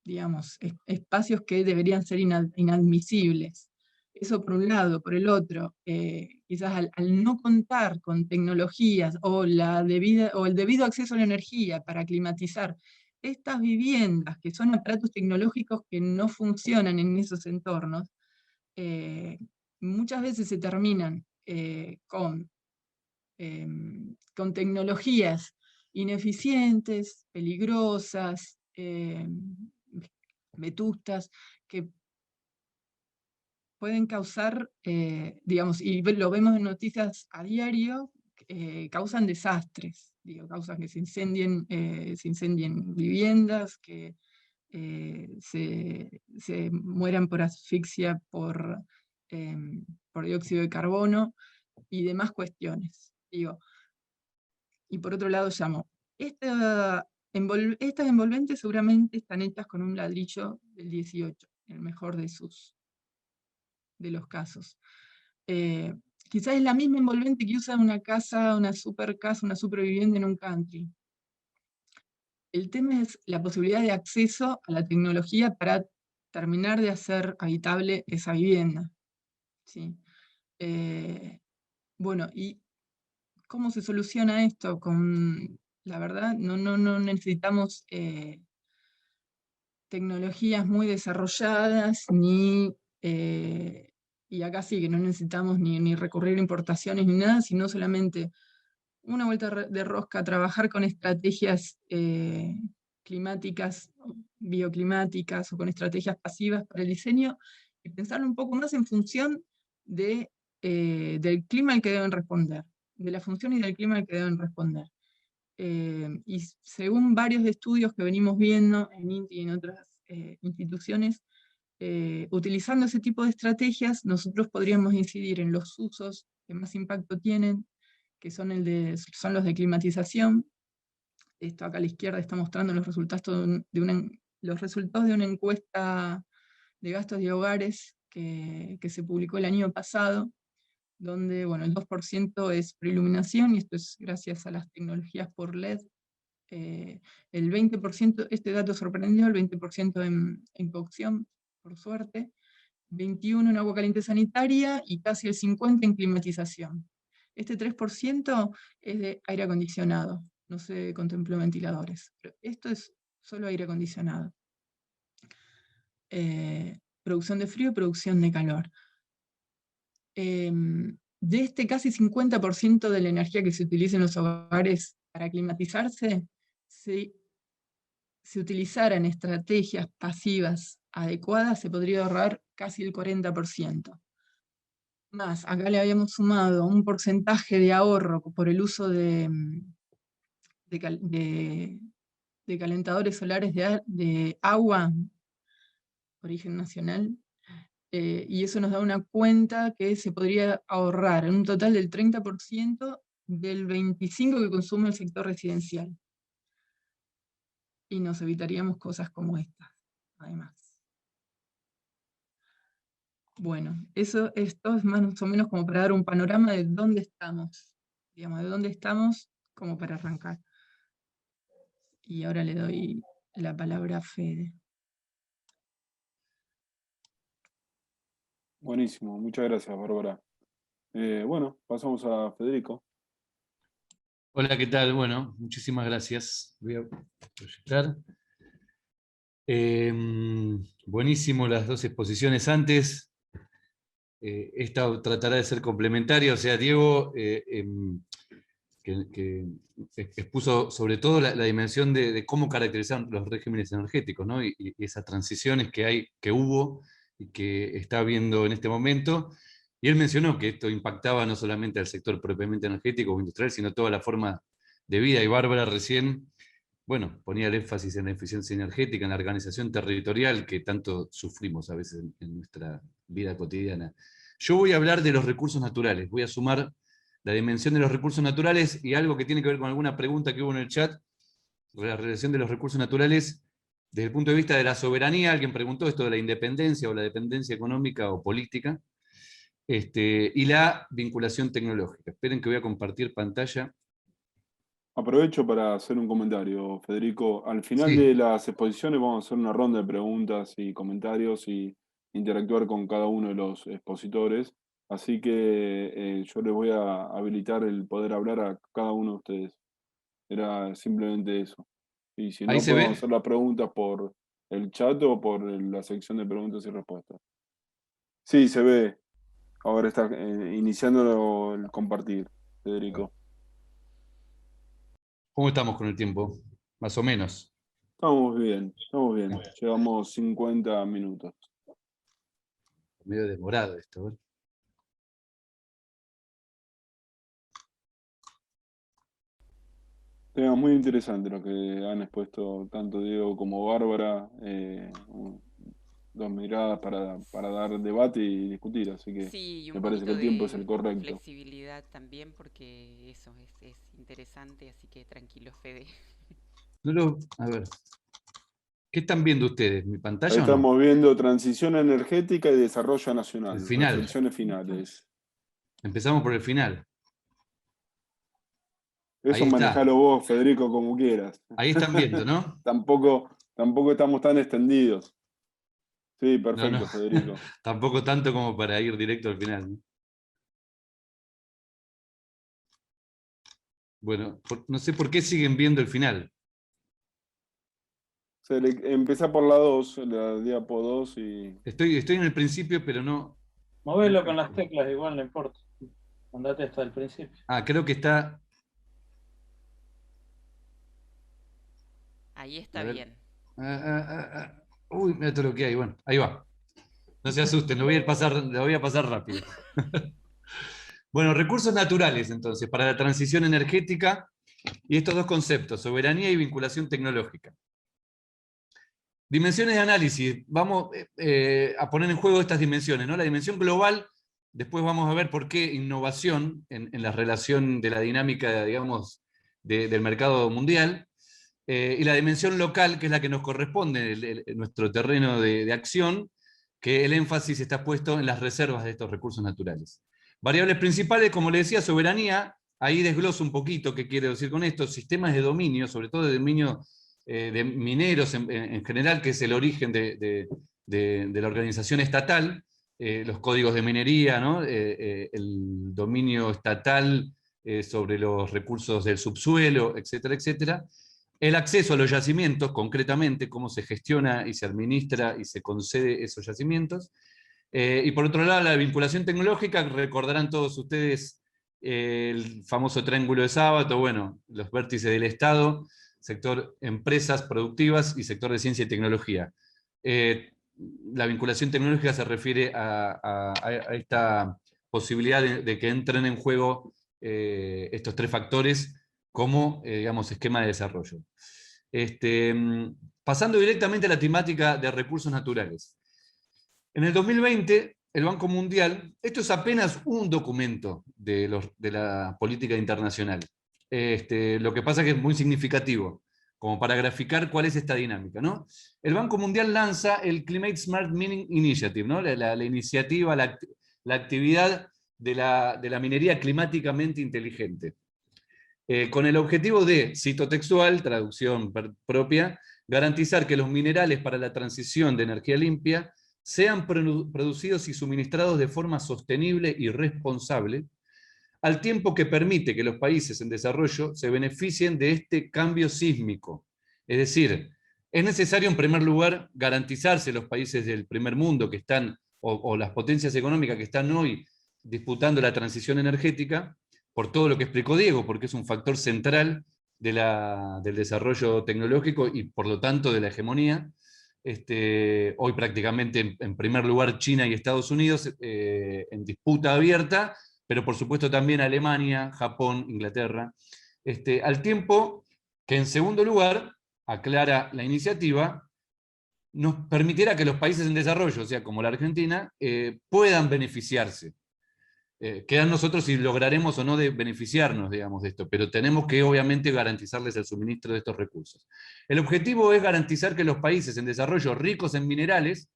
digamos, espacios que deberían ser inadmisibles. Eso por un lado. Por el otro, quizás al no contar con tecnologías o el debido acceso a la energía para climatizar estas viviendas, que son aparatos tecnológicos que no funcionan en esos entornos, muchas veces se terminan con tecnologías ineficientes, peligrosas, vetustas, que pueden causar, digamos, y lo vemos en noticias a diario, causan desastres, digo, causan que se incendien viviendas, que se mueran por asfixia por dióxido de carbono y demás cuestiones. Digo, y por otro lado llamo, estas envolventes seguramente están hechas con un ladrillo del 18, en el mejor de los casos. Quizás es la misma envolvente que usa una casa, una supervivienda en un country. El tema es la posibilidad de acceso a la tecnología para terminar de hacer habitable esa vivienda. ¿Sí? Bueno, ¿y cómo se soluciona esto? La verdad, no necesitamos tecnologías muy desarrolladas, y acá sí que no necesitamos ni recurrir a importaciones ni nada, sino solamente una vuelta de rosca, trabajar con estrategias climáticas, bioclimáticas, o con estrategias pasivas para el diseño, y pensarlo un poco más en función del clima al que deben responder. de la función y del clima al que deben responder. Y según varios estudios que venimos viendo en INTI y en otras instituciones, utilizando ese tipo de estrategias, nosotros podríamos incidir en los usos que más impacto tienen, que son los de climatización. Esto acá a la izquierda está mostrando los resultados de una encuesta de gastos de hogares que se publicó el año pasado, donde bueno, el 2% es preiluminación, y esto es gracias a las tecnologías por LED. El 20%, este dato sorprendió, el 20% en cocción, por suerte, 21% en agua caliente sanitaria y casi el 50% en climatización. Este 3% es de aire acondicionado, no se contempló ventiladores, pero esto es solo aire acondicionado. Producción de frío y producción de calor. De este casi 50% de la energía que se utiliza en los hogares para climatizarse, si se utilizaran estrategias pasivas adecuadas, se podría ahorrar casi el 40%. Más, acá le habíamos sumado un porcentaje de ahorro por el uso de calentadores solares de agua, origen nacional, y eso nos da una cuenta que se podría ahorrar en un total del 30% del 25% que consume el sector residencial. Y nos evitaríamos cosas como estas, además. Bueno, esto es más o menos como para dar un panorama de dónde estamos, digamos, de dónde estamos como para arrancar. Y ahora le doy la palabra a Fede. Buenísimo, muchas gracias, Bárbara. Bueno, pasamos a Federico. Hola, ¿qué tal? Bueno, muchísimas gracias. Voy a proyectar. Buenísimo las dos exposiciones antes. Esta tratará de ser complementaria, o sea, Diego que expuso sobre todo la dimensión de cómo caracterizar los regímenes energéticos, ¿no? y esas transiciones que hubo y que está habiendo en este momento. Y él mencionó que esto impactaba no solamente al sector propiamente energético o industrial, sino toda la forma de vida. Y Bárbara recién, bueno, ponía el énfasis en la eficiencia energética, en la organización territorial que tanto sufrimos a veces en nuestra vida cotidiana. Yo voy a hablar de los recursos naturales, voy a sumar la dimensión de los recursos naturales y algo que tiene que ver con alguna pregunta que hubo en el chat, la relación de los recursos naturales desde el punto de vista de la soberanía. Alguien preguntó esto de la independencia o la dependencia económica o política, y la vinculación tecnológica. Esperen que voy a compartir pantalla. Aprovecho para hacer un comentario, Federico. Al final Sí. de las exposiciones vamos a hacer una ronda de preguntas y comentarios y interactuar con cada uno de los expositores. Así que yo les voy a habilitar el poder hablar a cada uno de ustedes. Era simplemente eso. Y si no, ¿Ahí se podemos ve? hacer las preguntas por el chat o por la sección de preguntas y respuestas. Sí, se ve. Ahora está iniciando el compartir, Federico. ¿Cómo estamos con el tiempo? Más o menos. Estamos bien, estamos bien. Llevamos 50 minutos. Medio demorado esto, ¿eh? Tema muy interesante lo que han expuesto tanto Diego como Bárbara. Dos miradas para dar debate y discutir, así que Sí, y me un parece que poquito el tiempo es el de correcto. flexibilidad también, porque eso es interesante, así que tranquilo, Fede. A ver. ¿Qué están viendo ustedes? ¿Mi Ahí pantalla o no? estamos viendo transición energética y desarrollo nacional. El final. Reflexiones finales. Empezamos por el final. Eso Ahí está. manejalo vos, Federico, como quieras. Ahí están viendo, ¿no? Tampoco estamos tan extendidos. Sí, perfecto, No. Federico. Tampoco tanto como para ir directo al final, ¿no? Bueno, no sé por qué siguen viendo el final. Empezá por la 2, la diapo 2 y... Estoy en el principio, pero no... Movelo con las teclas, igual no importa. Andate hasta el principio. Ah, creo que está... Ahí está bien. Uy, mira todo lo que hay. Bueno, ahí va. No se asusten, lo voy a pasar rápido. Bueno, recursos naturales, entonces, para la transición energética, y estos dos conceptos, soberanía y vinculación tecnológica. Dimensiones de análisis, vamos a poner en juego estas dimensiones, ¿no? La dimensión global, después vamos a ver por qué innovación en la relación de la dinámica, digamos, del mercado mundial, y la dimensión local, que es la que nos corresponde, nuestro terreno de acción, que el énfasis está puesto en las reservas de estos recursos naturales. Variables principales, como le decía, soberanía, ahí desgloso un poquito qué quiero decir con esto, sistemas de dominio, sobre todo de dominio de mineros en general, que es el origen de la organización estatal, los códigos de minería, ¿no? El dominio estatal sobre los recursos del subsuelo, etcétera, etcétera. El acceso a los yacimientos, concretamente, cómo se gestiona y se administra y se concede esos yacimientos. Y por otro lado, la vinculación tecnológica, recordarán todos ustedes el famoso triángulo de Sábato, bueno, los vértices del Estado, sector empresas productivas y sector de ciencia y tecnología. La vinculación tecnológica se refiere a esta posibilidad de que entren en juego estos tres factores como, digamos, esquema de desarrollo. Pasando directamente a la temática de recursos naturales. En el 2020, el Banco Mundial, esto es apenas un documento de la política internacional. Lo que pasa es que es muy significativo, como para graficar cuál es esta dinámica, ¿no? El Banco Mundial lanza el Climate Smart Mining Initiative, ¿no? La iniciativa, la actividad de la minería climáticamente inteligente. Con el objetivo de, cito textual, traducción propia, garantizar que los minerales para la transición de energía limpia sean producidos y suministrados de forma sostenible y responsable, al tiempo que permite que los países en desarrollo se beneficien de este cambio sísmico. Es decir, es necesario en primer lugar garantizarse los países del primer mundo que están, o las potencias económicas que están hoy disputando la transición energética, por todo lo que explicó Diego, porque es un factor central del desarrollo tecnológico y por lo tanto de la hegemonía. Hoy prácticamente en primer lugar China y Estados Unidos en disputa abierta, pero por supuesto también Alemania, Japón, Inglaterra, al tiempo que en segundo lugar, aclara la iniciativa, nos permitiera que los países en desarrollo, o sea, como la Argentina, puedan beneficiarse. Quedan nosotros si lograremos o no de beneficiarnos, digamos, de esto, pero tenemos que obviamente garantizarles el suministro de estos recursos. El objetivo es garantizar que los países en desarrollo ricos en minerales,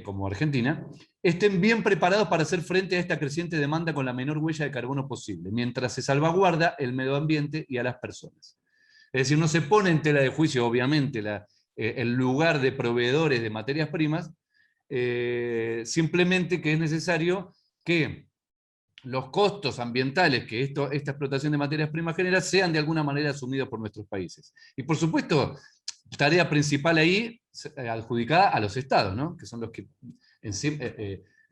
como Argentina, estén bien preparados para hacer frente a esta creciente demanda con la menor huella de carbono posible, mientras se salvaguarda el medio ambiente y a las personas. Es decir, no se pone en tela de juicio, obviamente, el lugar de proveedores de materias primas, simplemente que es necesario que los costos ambientales que esta explotación de materias primas genera sean de alguna manera asumidos por nuestros países. Y por supuesto, tarea principal ahí, adjudicada a los estados, ¿no? Que son los que en sí,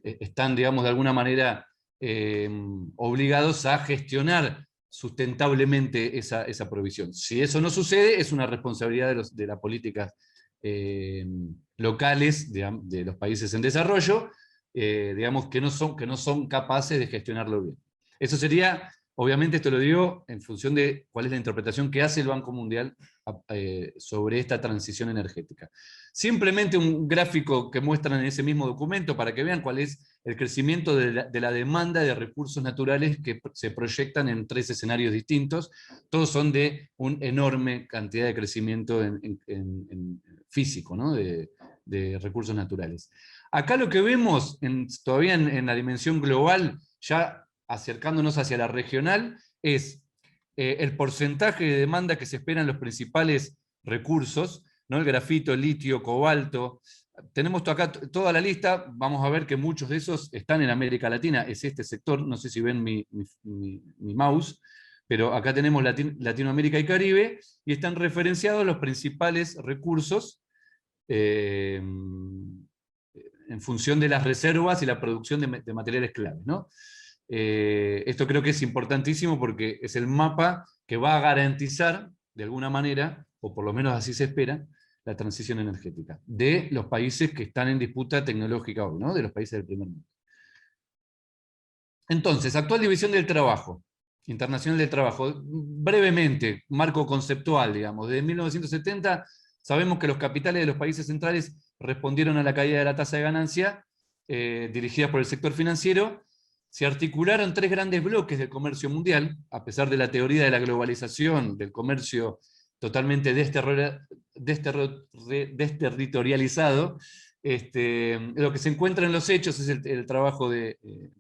están, digamos, de alguna manera obligados a gestionar sustentablemente esa provisión. Si eso no sucede, es una responsabilidad de las políticas locales de los países en desarrollo, digamos, que no son capaces de gestionarlo bien. Eso sería, obviamente esto lo digo en función de cuál es la interpretación que hace el Banco Mundial sobre esta transición energética. Simplemente un gráfico que muestran en ese mismo documento para que vean cuál es el crecimiento de la demanda de recursos naturales que se proyectan en 3 escenarios distintos. Todos son de una enorme cantidad de crecimiento en físico, ¿no? de recursos naturales. Acá lo que vemos, todavía en la dimensión global, ya acercándonos hacia la regional, es el porcentaje de demanda que se espera en los principales recursos, ¿no? El grafito, el litio, cobalto. Tenemos acá toda la lista, vamos a ver que muchos de esos están en América Latina, es este sector, no sé si ven mi mouse, pero acá tenemos Latinoamérica y Caribe, y están referenciados los principales recursos en función de las reservas y la producción de materiales claves, ¿no? Esto creo que es importantísimo porque es el mapa que va a garantizar, de alguna manera, o por lo menos así se espera, la transición energética de los países que están en disputa tecnológica hoy, ¿no? De los países del primer mundo. Entonces, actual división del trabajo, internacional del trabajo. Brevemente, marco conceptual, digamos. Desde 1970 sabemos que los capitales de los países centrales respondieron a la caída de la tasa de ganancia dirigidas por el sector financiero. Se articularon tres grandes bloques del comercio mundial, a pesar de la teoría de la globalización, del comercio totalmente desterritorializado. Lo que se encuentra en los hechos es el trabajo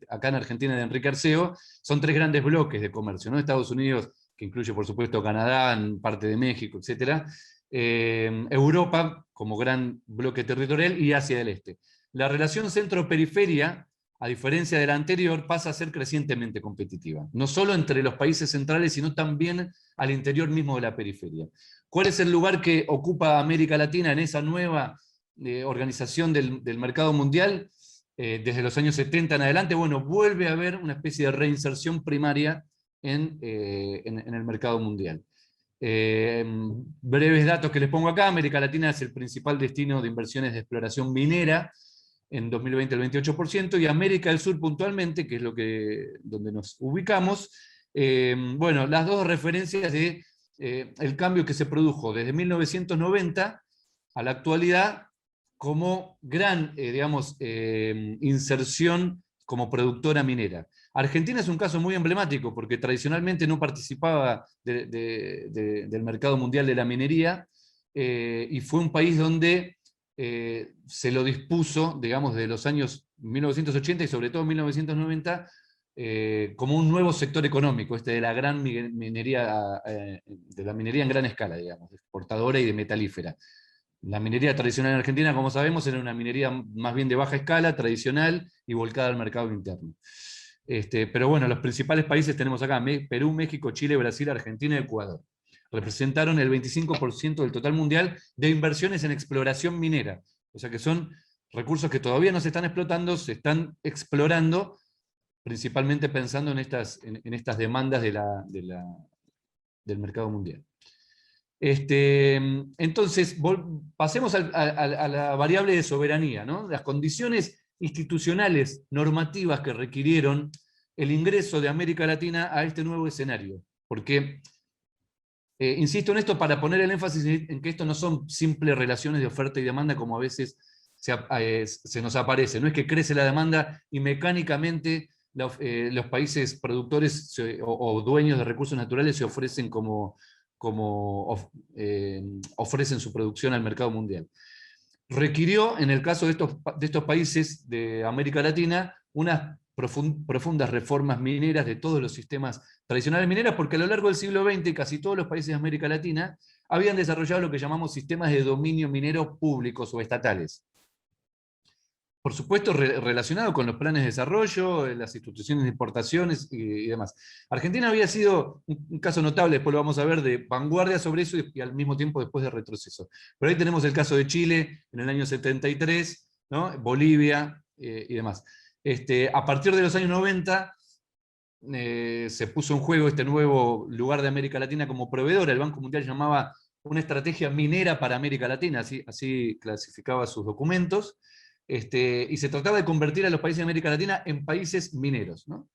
acá en Argentina de Enrique Arceo. Son tres grandes bloques de comercio, ¿no? Estados Unidos, que incluye por supuesto Canadá, parte de México, etc. Europa como gran bloque territorial y Asia del Este. La relación centro-periferia, a diferencia de la anterior, pasa a ser crecientemente competitiva, no solo entre los países centrales, sino también al interior mismo de la periferia. ¿Cuál es el lugar que ocupa América Latina en esa nueva organización del mercado mundial? Desde los años 70 en adelante, bueno, vuelve a haber una especie de reinserción primaria en el mercado mundial. Breves datos que les pongo acá: América Latina es el principal destino de inversiones de exploración minera, en 2020 el 28%, y América del Sur puntualmente, que es donde nos ubicamos, bueno, las dos referencias de el cambio que se produjo desde 1990 a la actualidad como gran, digamos, inserción como productora minera. Argentina es un caso muy emblemático porque tradicionalmente no participaba del mercado mundial de la minería, y fue un país donde se lo dispuso, digamos, de los años 1980 y sobre todo 1990, como un nuevo sector económico, de la gran minería, de la minería en gran escala, digamos, exportadora y de metalífera. La minería tradicional en Argentina, como sabemos, era una minería más bien de baja escala, tradicional y volcada al mercado interno. Pero bueno, los principales países tenemos acá: Perú, México, Chile, Brasil, Argentina y Ecuador. Representaron el 25% del total mundial de inversiones en exploración minera. O sea que son recursos que todavía no se están explotando, se están explorando, principalmente pensando en estas demandas del mercado mundial. Entonces, pasemos a la variable de soberanía, ¿no? Las condiciones institucionales, normativas que requirieron el ingreso de América Latina a este nuevo escenario. Porque, insisto en esto para poner el énfasis en que esto no son simples relaciones de oferta y demanda como a veces se nos aparece. No es que crece la demanda y mecánicamente los países productores o dueños de recursos naturales se ofrecen ofrecen su producción al mercado mundial. Requirió, en el caso de estos países de América Latina, unas profundas reformas mineras de todos los sistemas tradicionales mineros, porque a lo largo del siglo XX casi todos los países de América Latina habían desarrollado lo que llamamos sistemas de dominio minero públicos o estatales. Por supuesto, relacionado con los planes de desarrollo, las instituciones de importaciones y demás. Argentina había sido un caso notable, después lo vamos a ver, de vanguardia sobre eso y al mismo tiempo después de retroceso. Pero ahí tenemos el caso de Chile en el año 73, ¿no? Bolivia y demás. A partir de los años 90 se puso en juego este nuevo lugar de América Latina como proveedora. El Banco Mundial llamaba una estrategia minera para América Latina, así clasificaba sus documentos. Y se trataba de convertir a los países de América Latina en países mineros, ¿no?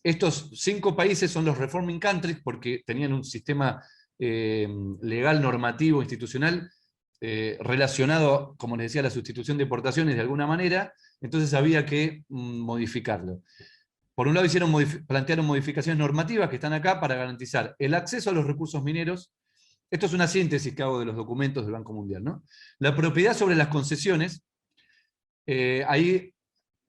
Estos 5 países son los reforming countries porque tenían un sistema legal, normativo, institucional relacionado, como les decía, a la sustitución de importaciones de alguna manera, entonces había que modificarlo. Por un lado plantearon modificaciones normativas que están acá para garantizar el acceso a los recursos mineros. Esto es una síntesis que hago de los documentos del Banco Mundial, ¿no? La propiedad sobre las concesiones, ahí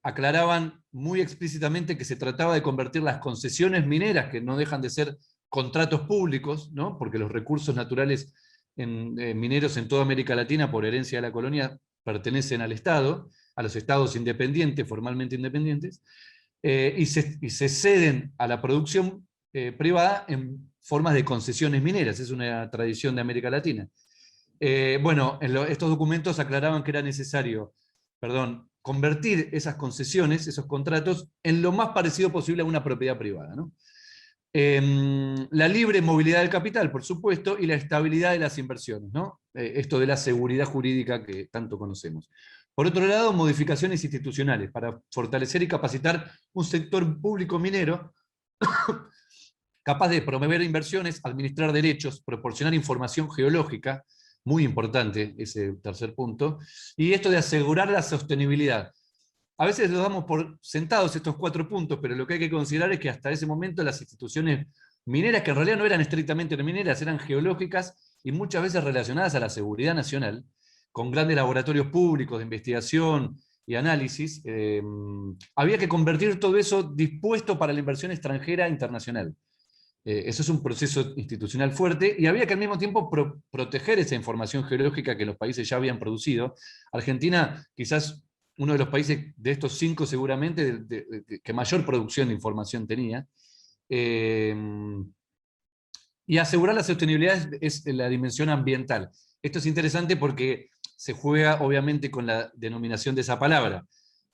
aclaraban muy explícitamente que se trataba de convertir las concesiones mineras, que no dejan de ser contratos públicos, ¿no? Porque los recursos naturales mineros en toda América Latina, por herencia de la colonia, pertenecen al Estado, a los estados independientes, formalmente independientes, y se ceden a la producción privada en formas de concesiones mineras. Es una tradición de América Latina. Bueno, estos documentos aclaraban que era necesario, convertir esas concesiones, esos contratos, en lo más parecido posible a una propiedad privada, ¿no? La libre movilidad del capital, por supuesto, y la estabilidad de las inversiones, ¿no? Esto de la seguridad jurídica que tanto conocemos. Por otro lado, modificaciones institucionales para fortalecer y capacitar un sector público minero capaz de promover inversiones, administrar derechos, proporcionar información geológica, muy importante ese tercer punto, y esto de asegurar la sostenibilidad. A veces lo damos por sentados estos 4 puntos, pero lo que hay que considerar es que hasta ese momento las instituciones mineras, que en realidad no eran estrictamente mineras, eran geológicas y muchas veces relacionadas a la seguridad nacional, con grandes laboratorios públicos de investigación y análisis, había que convertir todo eso dispuesto para la inversión extranjera internacional. Eso es un proceso institucional fuerte, y había que al mismo tiempo proteger esa información geológica que los países ya habían producido. Argentina, quizás uno de los países de estos 5 seguramente que mayor producción de información tenía. Y asegurar la sostenibilidad es la dimensión ambiental. Esto es interesante porque se juega obviamente con la denominación de esa palabra.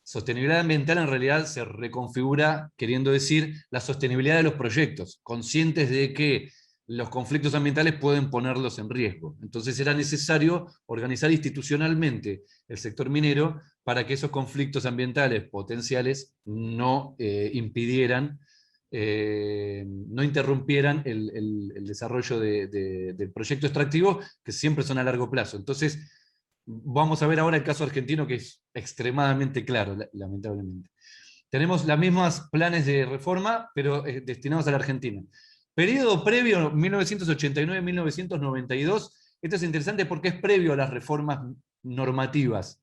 Sostenibilidad ambiental en realidad se reconfigura queriendo decir la sostenibilidad de los proyectos, conscientes de que los conflictos ambientales pueden ponerlos en riesgo. Entonces era necesario organizar institucionalmente el sector minero para que esos conflictos ambientales potenciales no impidieran, no interrumpieran el desarrollo del proyecto extractivo, que siempre son a largo plazo. Entonces, vamos a ver ahora el caso argentino, que es extremadamente claro, lamentablemente. Tenemos los mismos planes de reforma, pero destinados a la Argentina. Periodo previo, 1989-1992, esto es interesante porque es previo a las reformas normativas.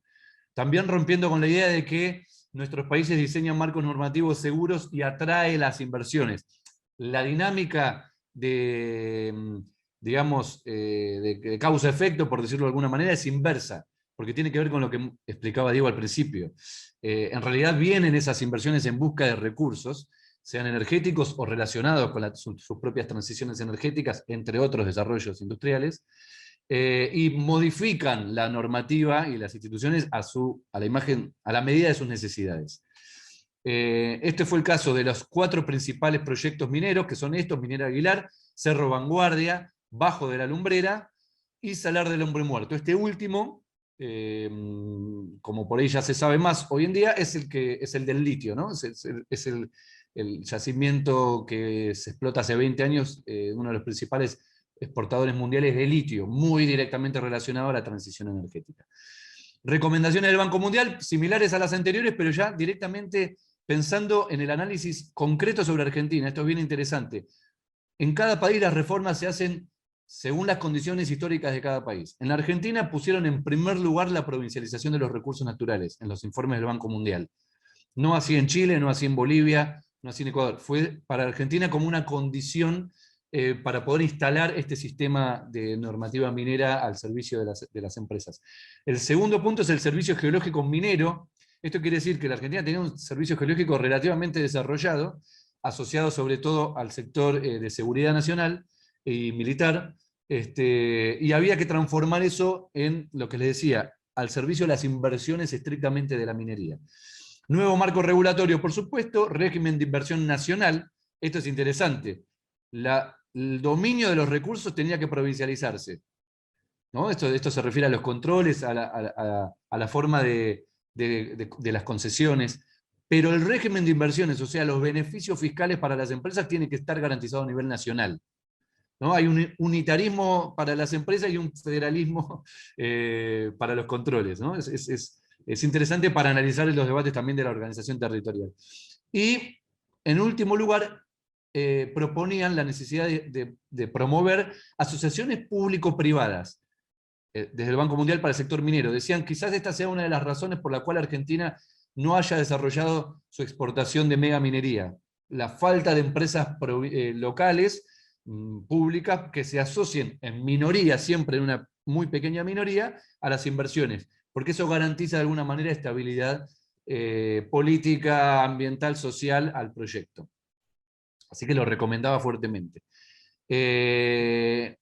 También rompiendo con la idea de que nuestros países diseñan marcos normativos seguros y atrae las inversiones. La dinámica de causa-efecto, por decirlo de alguna manera, es inversa, porque tiene que ver con lo que explicaba Diego al principio. En realidad vienen esas inversiones en busca de recursos, sean energéticos o relacionados con sus propias transiciones energéticas, entre otros desarrollos industriales, y modifican la normativa y las instituciones a la medida de sus necesidades. Este fue el caso de los 4 principales proyectos mineros, que son estos: Minera Aguilar, Cerro Vanguardia, Bajo de la Lumbrera y Salar del Hombre Muerto. Este último, como por ahí ya se sabe más hoy en día, es el del litio, ¿no? Es el yacimiento que se explota hace 20 años, uno de los principales exportadores mundiales de litio, muy directamente relacionado a la transición energética. Recomendaciones del Banco Mundial, similares a las anteriores, pero ya directamente pensando en el análisis concreto sobre Argentina. Esto es bien interesante. En cada país las reformas se hacen según las condiciones históricas de cada país. En la Argentina pusieron en primer lugar la provincialización de los recursos naturales, en los informes del Banco Mundial. No así en Chile, no así en Bolivia, no así en Ecuador. Fue para Argentina como una condición para poder instalar este sistema de normativa minera al servicio de las empresas. El segundo punto es el servicio geológico minero. Esto quiere decir que la Argentina tenía un servicio geológico relativamente desarrollado, asociado sobre todo al sector de seguridad nacional y militar, y había que transformar eso en lo que les decía, al servicio de las inversiones estrictamente de la minería. Nuevo marco regulatorio, por supuesto, régimen de inversión nacional. Esto es interesante. El dominio de los recursos tenía que provincializarse, ¿no? Esto se refiere a los controles, a la forma de las concesiones, pero el régimen de inversiones, o sea, los beneficios fiscales para las empresas, tiene que estar garantizado a nivel nacional, ¿no? Hay un unitarismo para las empresas y un federalismo para los controles, ¿no? Es interesante para analizar los debates también de la organización territorial. Y, en último lugar, proponían la necesidad de promover asociaciones público-privadas desde el Banco Mundial para el sector minero. Decían, quizás esta sea una de las razones por la cual Argentina no haya desarrollado su exportación de megaminería. La falta de empresas locales, públicas, que se asocien en minoría, siempre en una muy pequeña minoría, a las inversiones, porque eso garantiza de alguna manera estabilidad política, ambiental, social al proyecto. Así que lo recomendaba fuertemente. Periodo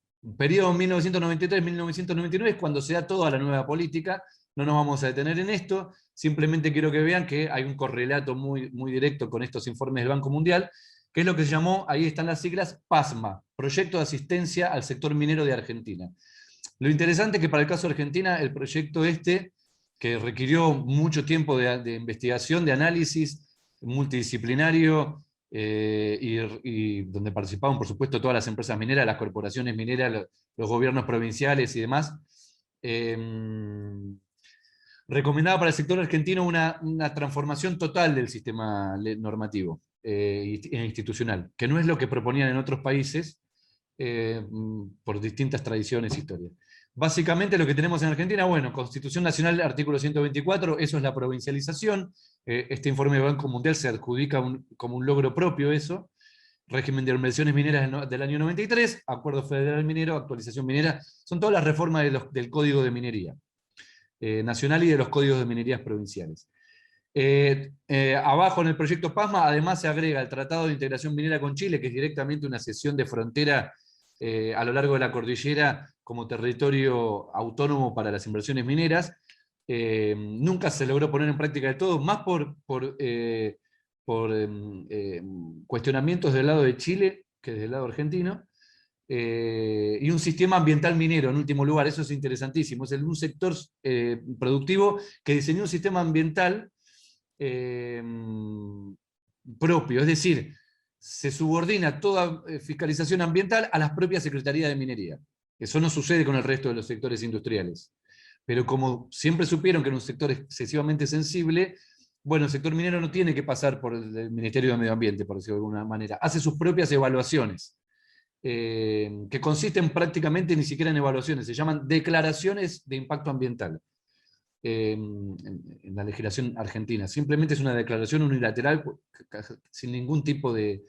1993-1999 es cuando se da toda la nueva política. No nos vamos a detener en esto, simplemente quiero que vean que hay un correlato muy, muy directo con estos informes del Banco Mundial, que es lo que se llamó, ahí están las siglas, PASMA, Proyecto de Asistencia al Sector Minero de Argentina. Lo interesante es que para el caso de Argentina, el proyecto que requirió mucho tiempo de investigación, de análisis multidisciplinario, y donde participaban, por supuesto, todas las empresas mineras, las corporaciones mineras, los gobiernos provinciales y demás. Recomendaba para el sector argentino una transformación total del sistema normativo e institucional, que no es lo que proponían en otros países por distintas tradiciones e historias. Básicamente lo que tenemos en Argentina, bueno, Constitución Nacional, artículo 124, eso es la provincialización. Este informe del Banco Mundial se adjudica como un logro propio eso. Régimen de inversiones mineras del año 93, Acuerdo Federal Minero, actualización minera, son todas las reformas del Código de Minería nacional y de los códigos de minerías provinciales. Abajo en el proyecto PASMA, además se agrega el Tratado de Integración Minera con Chile, que es directamente una cesión de frontera a lo largo de la cordillera como territorio autónomo para las inversiones mineras. Nunca se logró poner en práctica del todo, más por cuestionamientos del lado de Chile que del lado argentino. Y un sistema ambiental minero, en último lugar, eso es interesantísimo. Es un sector productivo que diseñó un sistema ambiental propio, es decir, se subordina toda fiscalización ambiental a las propias secretarías de minería. Eso no sucede con el resto de los sectores industriales. Pero como siempre supieron que era un sector excesivamente sensible, bueno, el sector minero no tiene que pasar por el Ministerio de Medio Ambiente, por decirlo de alguna manera. Hace sus propias evaluaciones. Que consisten prácticamente ni siquiera en evaluaciones, se llaman declaraciones de impacto ambiental en la legislación argentina. Simplemente es una declaración unilateral sin ningún tipo de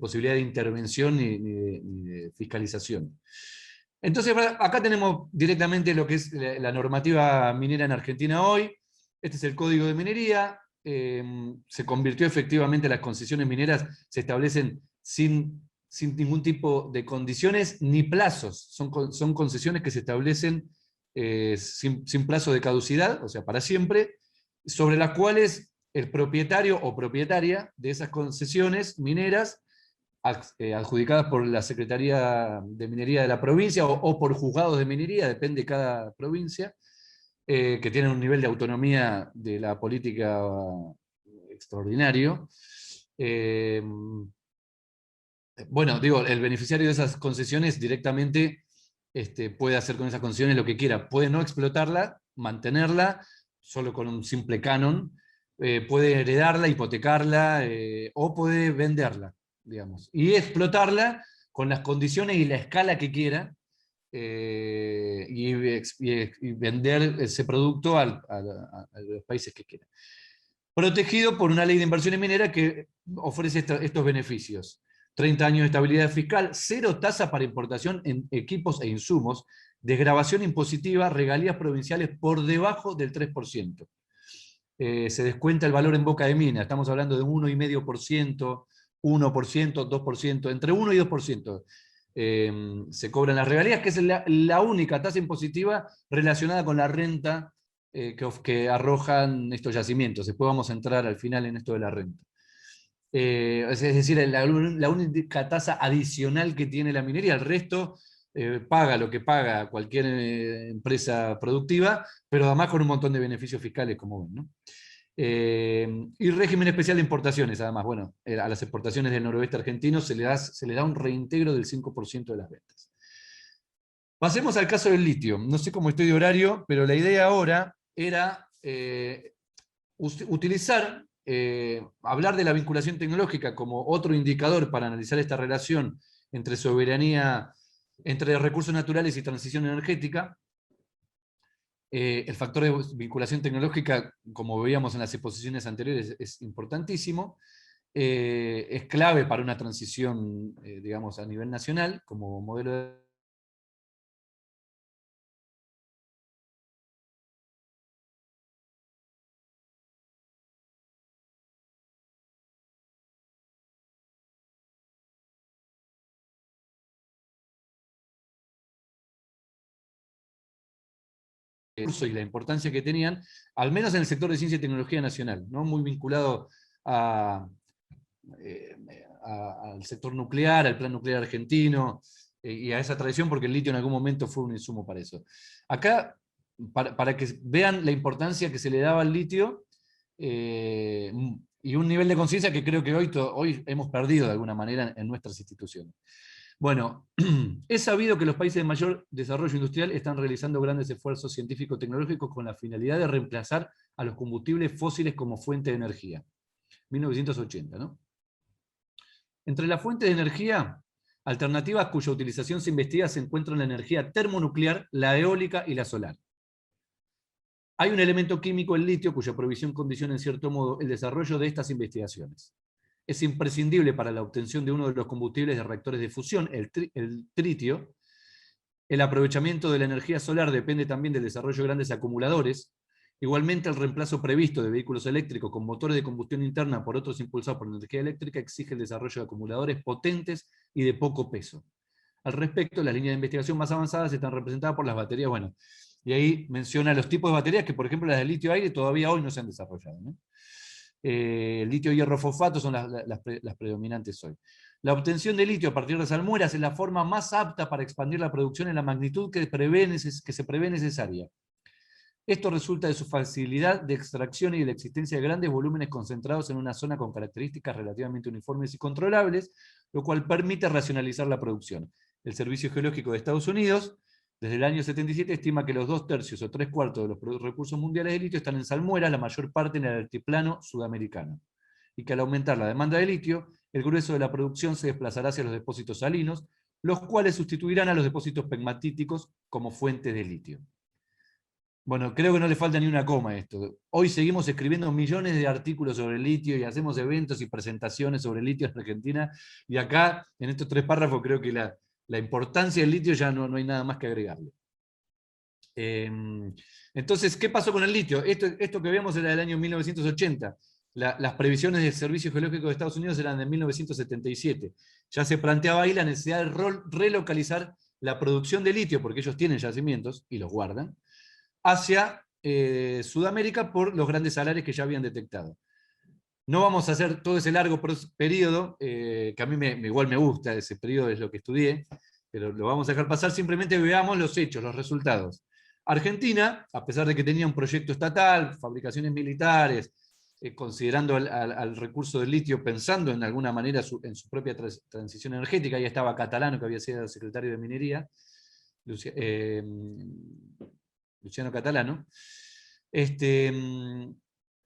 posibilidad de intervención ni de fiscalización. Entonces acá tenemos directamente lo que es la normativa minera en Argentina hoy. Este es el Código de Minería. Se convirtió efectivamente, las concesiones mineras se establecen sin ningún tipo de condiciones ni plazos. Son concesiones que se establecen sin plazo de caducidad, o sea, para siempre, sobre las cuales el propietario o propietaria de esas concesiones mineras, adjudicadas por la Secretaría de Minería de la provincia o por juzgados de minería, depende de cada provincia, que tienen un nivel de autonomía de la política extraordinario. Bueno, digo, el beneficiario de esas concesiones directamente puede hacer con esas concesiones lo que quiera. Puede no explotarla, mantenerla, solo con un simple canon, puede heredarla, hipotecarla, o puede venderla, digamos. Y explotarla con las condiciones y la escala que quiera, y vender ese producto a los países que quiera. Protegido por una ley de inversiones mineras que ofrece estos beneficios. 30 años de estabilidad fiscal, 0 tasa para importación en equipos e insumos, desgravación impositiva, regalías provinciales por debajo del 3%. Se descuenta el valor en boca de mina, estamos hablando de 1,5%, 1%, 2%, entre 1 y 2%. Se cobran las regalías, que es la única tasa impositiva relacionada con la renta que arrojan estos yacimientos. Después vamos a entrar al final en esto de la renta. Es decir, la única tasa adicional que tiene la minería, el resto paga lo que paga cualquier empresa productiva, pero además con un montón de beneficios fiscales, como ven, ¿no? Y régimen especial de importaciones, además. Bueno, a las exportaciones del noroeste argentino se le da un reintegro del 5% de las ventas. Pasemos al caso del litio. No sé cómo estoy de horario, pero la idea ahora era utilizar, hablar de la vinculación tecnológica como otro indicador para analizar esta relación entre soberanía, entre recursos naturales y transición energética. El factor de vinculación tecnológica, como veíamos en las exposiciones anteriores, es importantísimo. Es clave para una transición, digamos, a nivel nacional, como modelo de y la importancia que tenían, al menos en el sector de ciencia y tecnología nacional, ¿no? Muy vinculado al sector nuclear, al plan nuclear argentino, y a esa tradición, porque el litio en algún momento fue un insumo para eso. Acá para que vean la importancia que se le daba al litio, y un nivel de conciencia que creo que hoy hemos perdido de alguna manera en nuestras instituciones. Bueno, es sabido que los países de mayor desarrollo industrial están realizando grandes esfuerzos científico-tecnológicos con la finalidad de reemplazar a los combustibles fósiles como fuente de energía. 1980, ¿no? Entre las fuentes de energía alternativas cuya utilización se investiga se encuentran la energía termonuclear, la eólica y la solar. Hay un elemento químico, el litio, cuya provisión condiciona en cierto modo el desarrollo de estas investigaciones. Es imprescindible para la obtención de uno de los combustibles de reactores de fusión, el tritio. El aprovechamiento de la energía solar depende también del desarrollo de grandes acumuladores. Igualmente, el reemplazo previsto de vehículos eléctricos con motores de combustión interna por otros impulsados por energía eléctrica exige el desarrollo de acumuladores potentes y de poco peso. Al respecto, las líneas de investigación más avanzadas están representadas por las baterías, bueno, y ahí menciona los tipos de baterías que, por ejemplo, las de litio-aire todavía hoy no se han desarrollado, ¿no? El litio-hierro fosfato son las predominantes hoy. La obtención de litio a partir de salmueras es la forma más apta para expandir la producción en la magnitud que se prevé necesaria. Esto resulta de su facilidad de extracción y de la existencia de grandes volúmenes concentrados en una zona con características relativamente uniformes y controlables, lo cual permite racionalizar la producción. El Servicio Geológico de Estados Unidos, desde el año 77, estima que los 2/3 o 3/4 de los recursos mundiales de litio están en salmueras, la mayor parte en el altiplano sudamericano. Y que al aumentar la demanda de litio, el grueso de la producción se desplazará hacia los depósitos salinos, los cuales sustituirán a los depósitos pegmatíticos como fuentes de litio. Bueno, creo que no le falta ni una coma a esto. Hoy seguimos escribiendo millones de artículos sobre el litio y hacemos eventos y presentaciones sobre el litio en Argentina, y acá, en estos 3 párrafos, creo que la importancia del litio ya no hay nada más que agregarle. Entonces, ¿qué pasó con el litio? Esto que vemos era del año 1980. Las previsiones del Servicio Geológico de Estados Unidos eran de 1977. Ya se planteaba ahí la necesidad de relocalizar la producción de litio, porque ellos tienen yacimientos y los guardan, hacia Sudamérica por los grandes salarios que ya habían detectado. No vamos a hacer todo ese largo periodo, que a mí igual me gusta, ese periodo es lo que estudié, pero lo vamos a dejar pasar, simplemente veamos los hechos, los resultados. Argentina, a pesar de que tenía un proyecto estatal, fabricaciones militares, considerando al recurso del litio, pensando en alguna manera en su propia transición energética, ahí estaba Catalano, que había sido secretario de Minería, Luciano Catalano.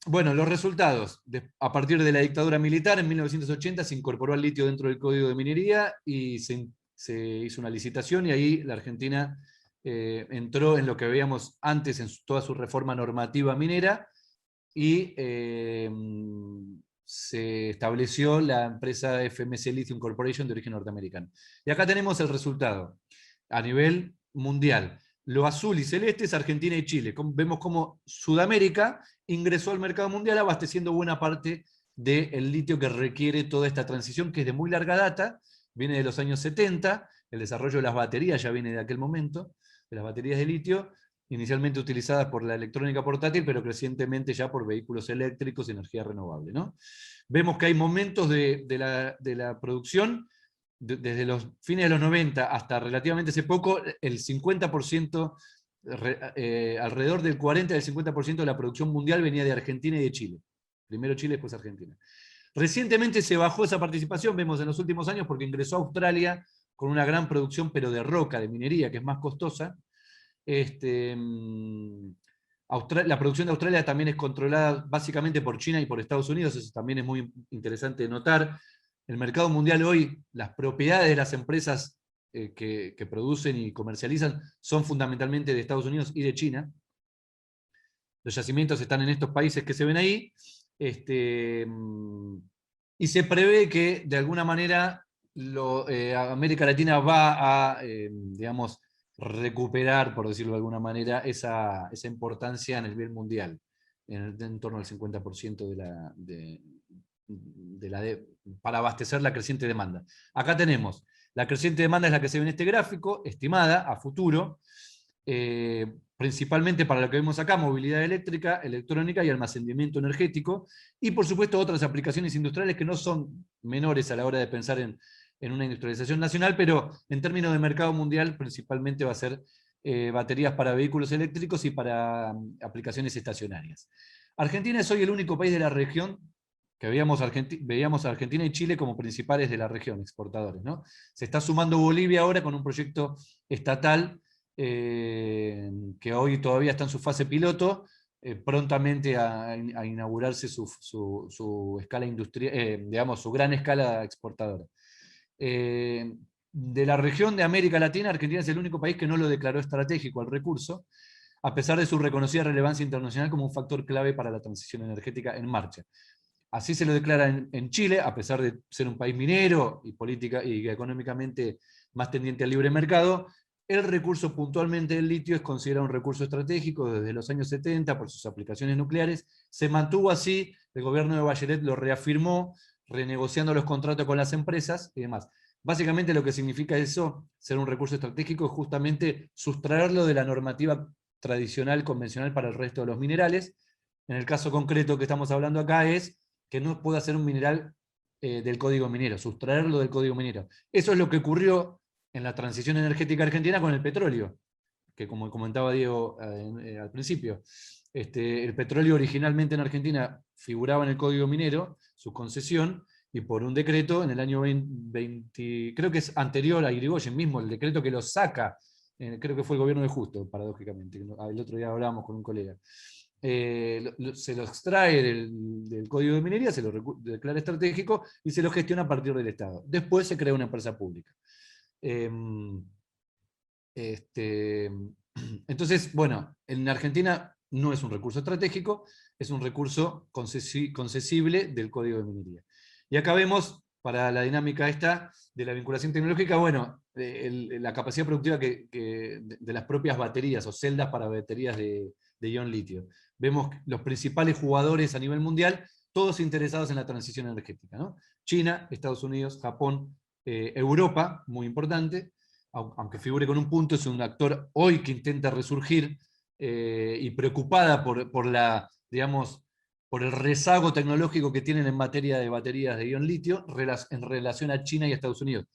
Bueno, los resultados. A partir de la dictadura militar, en 1980, se incorporó al litio dentro del Código de Minería y se hizo una licitación, y ahí la Argentina entró en lo que veíamos antes en toda su reforma normativa minera, y se estableció la empresa FMC Lithium Corporation de origen norteamericano. Y acá tenemos el resultado a nivel mundial. Lo azul y celeste es Argentina y Chile. Vemos cómo Sudamérica ingresó al mercado mundial abasteciendo buena parte del litio que requiere toda esta transición, que es de muy larga data, viene de los años 70, el desarrollo de las baterías ya viene de aquel momento, de las baterías de litio, inicialmente utilizadas por la electrónica portátil, pero crecientemente ya por vehículos eléctricos y energía renovable, ¿no? Vemos que hay momentos de la producción, desde los fines de los 90 hasta relativamente hace poco, el 50%, alrededor del 40 al 50% de la producción mundial venía de Argentina y de Chile. Primero Chile, después Argentina. Recientemente se bajó esa participación, vemos en los últimos años, porque ingresó a Australia con una gran producción, pero de roca, de minería, que es más costosa. La producción de Australia también es controlada básicamente por China y por Estados Unidos, eso también es muy interesante de notar. El mercado mundial hoy, las propiedades de las empresas que producen y comercializan son fundamentalmente de Estados Unidos y de China. Los yacimientos están en estos países que se ven ahí, y se prevé que de alguna manera América Latina va a, digamos, recuperar, por decirlo de alguna manera, esa importancia en el nivel mundial, en torno al 50% para abastecer la creciente demanda. Acá tenemos, la creciente demanda es la que se ve en este gráfico, estimada a futuro, principalmente para lo que vemos acá, movilidad eléctrica, electrónica y almacenamiento energético, y por supuesto otras aplicaciones industriales que no son menores a la hora de pensar en una industrialización nacional, pero en términos de mercado mundial principalmente va a ser baterías para vehículos eléctricos y para aplicaciones estacionarias. Argentina es hoy el único país de la región que veíamos Argentina y Chile como principales de la región, exportadores, ¿no? Se está sumando Bolivia ahora con un proyecto estatal que hoy todavía está en su fase piloto, prontamente a inaugurarse su escala industrial, digamos, su gran escala exportadora. De la región de América Latina, Argentina es el único país que no lo declaró estratégico al recurso, a pesar de su reconocida relevancia internacional como un factor clave para la transición energética en marcha. Así se lo declara en Chile, a pesar de ser un país minero y política y económicamente más tendiente al libre mercado. El recurso puntualmente del litio es considerado un recurso estratégico desde los años 70 por sus aplicaciones nucleares. Se mantuvo así, el gobierno de Bachelet lo reafirmó, renegociando los contratos con las empresas y demás. Básicamente lo que significa eso, ser un recurso estratégico, es justamente sustraerlo de la normativa tradicional, convencional para el resto de los minerales. En el caso concreto que estamos hablando acá es que no pueda ser un mineral del código minero, sustraerlo del código minero. Eso es lo que ocurrió en la transición energética argentina con el petróleo, que como comentaba Diego al principio, el petróleo originalmente en Argentina figuraba en el código minero, su concesión, y por un decreto en el año 20, creo que es anterior a Irigoyen mismo, el decreto que lo saca, creo que fue el gobierno de Justo, paradójicamente, el otro día hablábamos con un colega. Se lo extrae del código de minería, se lo declara estratégico y se lo gestiona a partir del Estado. Después se crea una empresa pública. Entonces, bueno, en Argentina no es un recurso estratégico, es un recurso concesible del código de minería. Y acá vemos, para la dinámica esta de la vinculación tecnológica, bueno, la capacidad productiva de las propias baterías o celdas para baterías de ion litio. Vemos los principales jugadores a nivel mundial, todos interesados en la transición energética, ¿no? China, Estados Unidos, Japón, Europa, muy importante, aunque figure con un punto, es un actor hoy que intenta resurgir y preocupada por el rezago tecnológico que tienen en materia de baterías de ion litio en relación a China y Estados Unidos.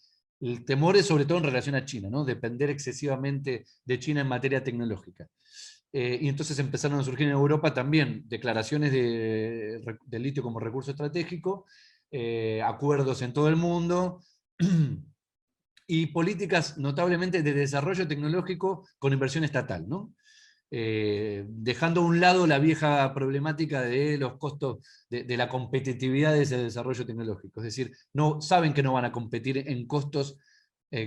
El temor es sobre todo en relación a China, ¿no? Depender excesivamente de China en materia tecnológica. Y entonces empezaron a surgir en Europa también declaraciones de litio como recurso estratégico, acuerdos en todo el mundo, y políticas notablemente de desarrollo tecnológico con inversión estatal, ¿no? Dejando a un lado la vieja problemática de los costos, de la competitividad de ese desarrollo tecnológico. Es decir, no, saben que no van a competir en costos